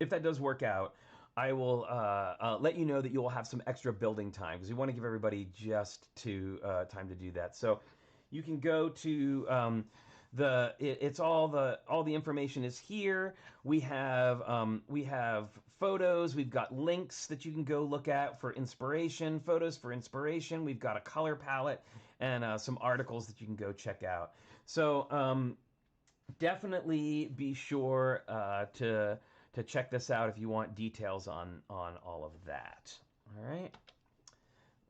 If that does work out, I will let you know that you will have some extra building time because we want to give everybody just time to do that. So you can go to it's all the information is here. We have photos. We've got links that you can go look at for inspiration. Photos for inspiration. We've got a color palette and some articles that you can go check out. So definitely be sure to check this out if you want details on all of that. All right.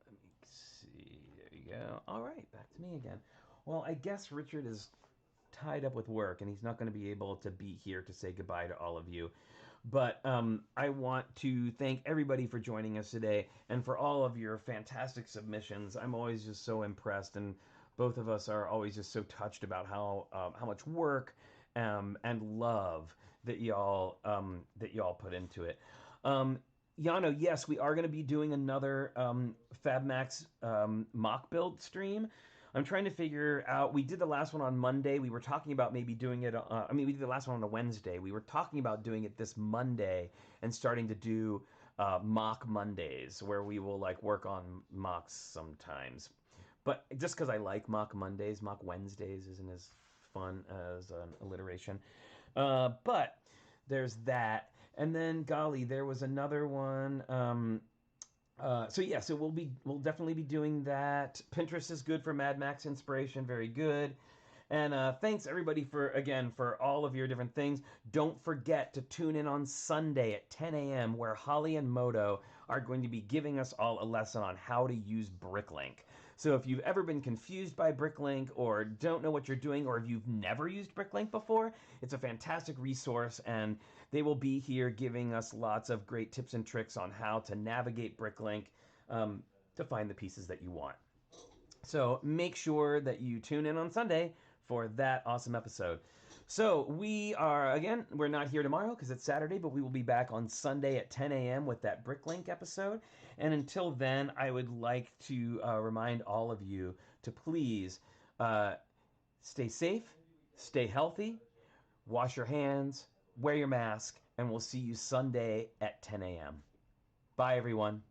Let me see. There you go. All right, back to me again. Well, I guess Richard is tied up with work and he's not going to be able to be here to say goodbye to all of you. But I want to thank everybody for joining us today and for all of your fantastic submissions. I'm always just so impressed, and both of us are always just so touched about how much work and love that y'all put into it. Yano, yes, we are going to be doing another FabMax mock build stream. I'm trying to figure out, we did the last one on Monday. We were talking about maybe doing it, we did the last one on a Wednesday. We were talking about doing it this Monday and starting to do mock Mondays where we will like work on mocks sometimes. But just because I like mock Mondays, mock Wednesdays isn't as fun as an alliteration. But there's that. And then, golly, there was another one. So we'll definitely be doing that. Pinterest is good for Mad Max inspiration. Very good. And thanks everybody for all of your different things. Don't forget to tune in on Sunday at 10 a.m. where Holly and Moto are going to be giving us all a lesson on how to use Bricklink. So if you've ever been confused by Bricklink or don't know what you're doing, or if you've never used Bricklink before, it's a fantastic resource, and they will be here giving us lots of great tips and tricks on how to navigate Bricklink to find the pieces that you want. So make sure that you tune in on Sunday for that awesome episode. So we're not here tomorrow because it's Saturday, but we will be back on Sunday at 10 a.m. with that Bricklink episode. And until then, I would like to remind all of you to please stay safe, stay healthy, wash your hands, wear your mask, and we'll see you Sunday at 10 a.m. Bye, everyone.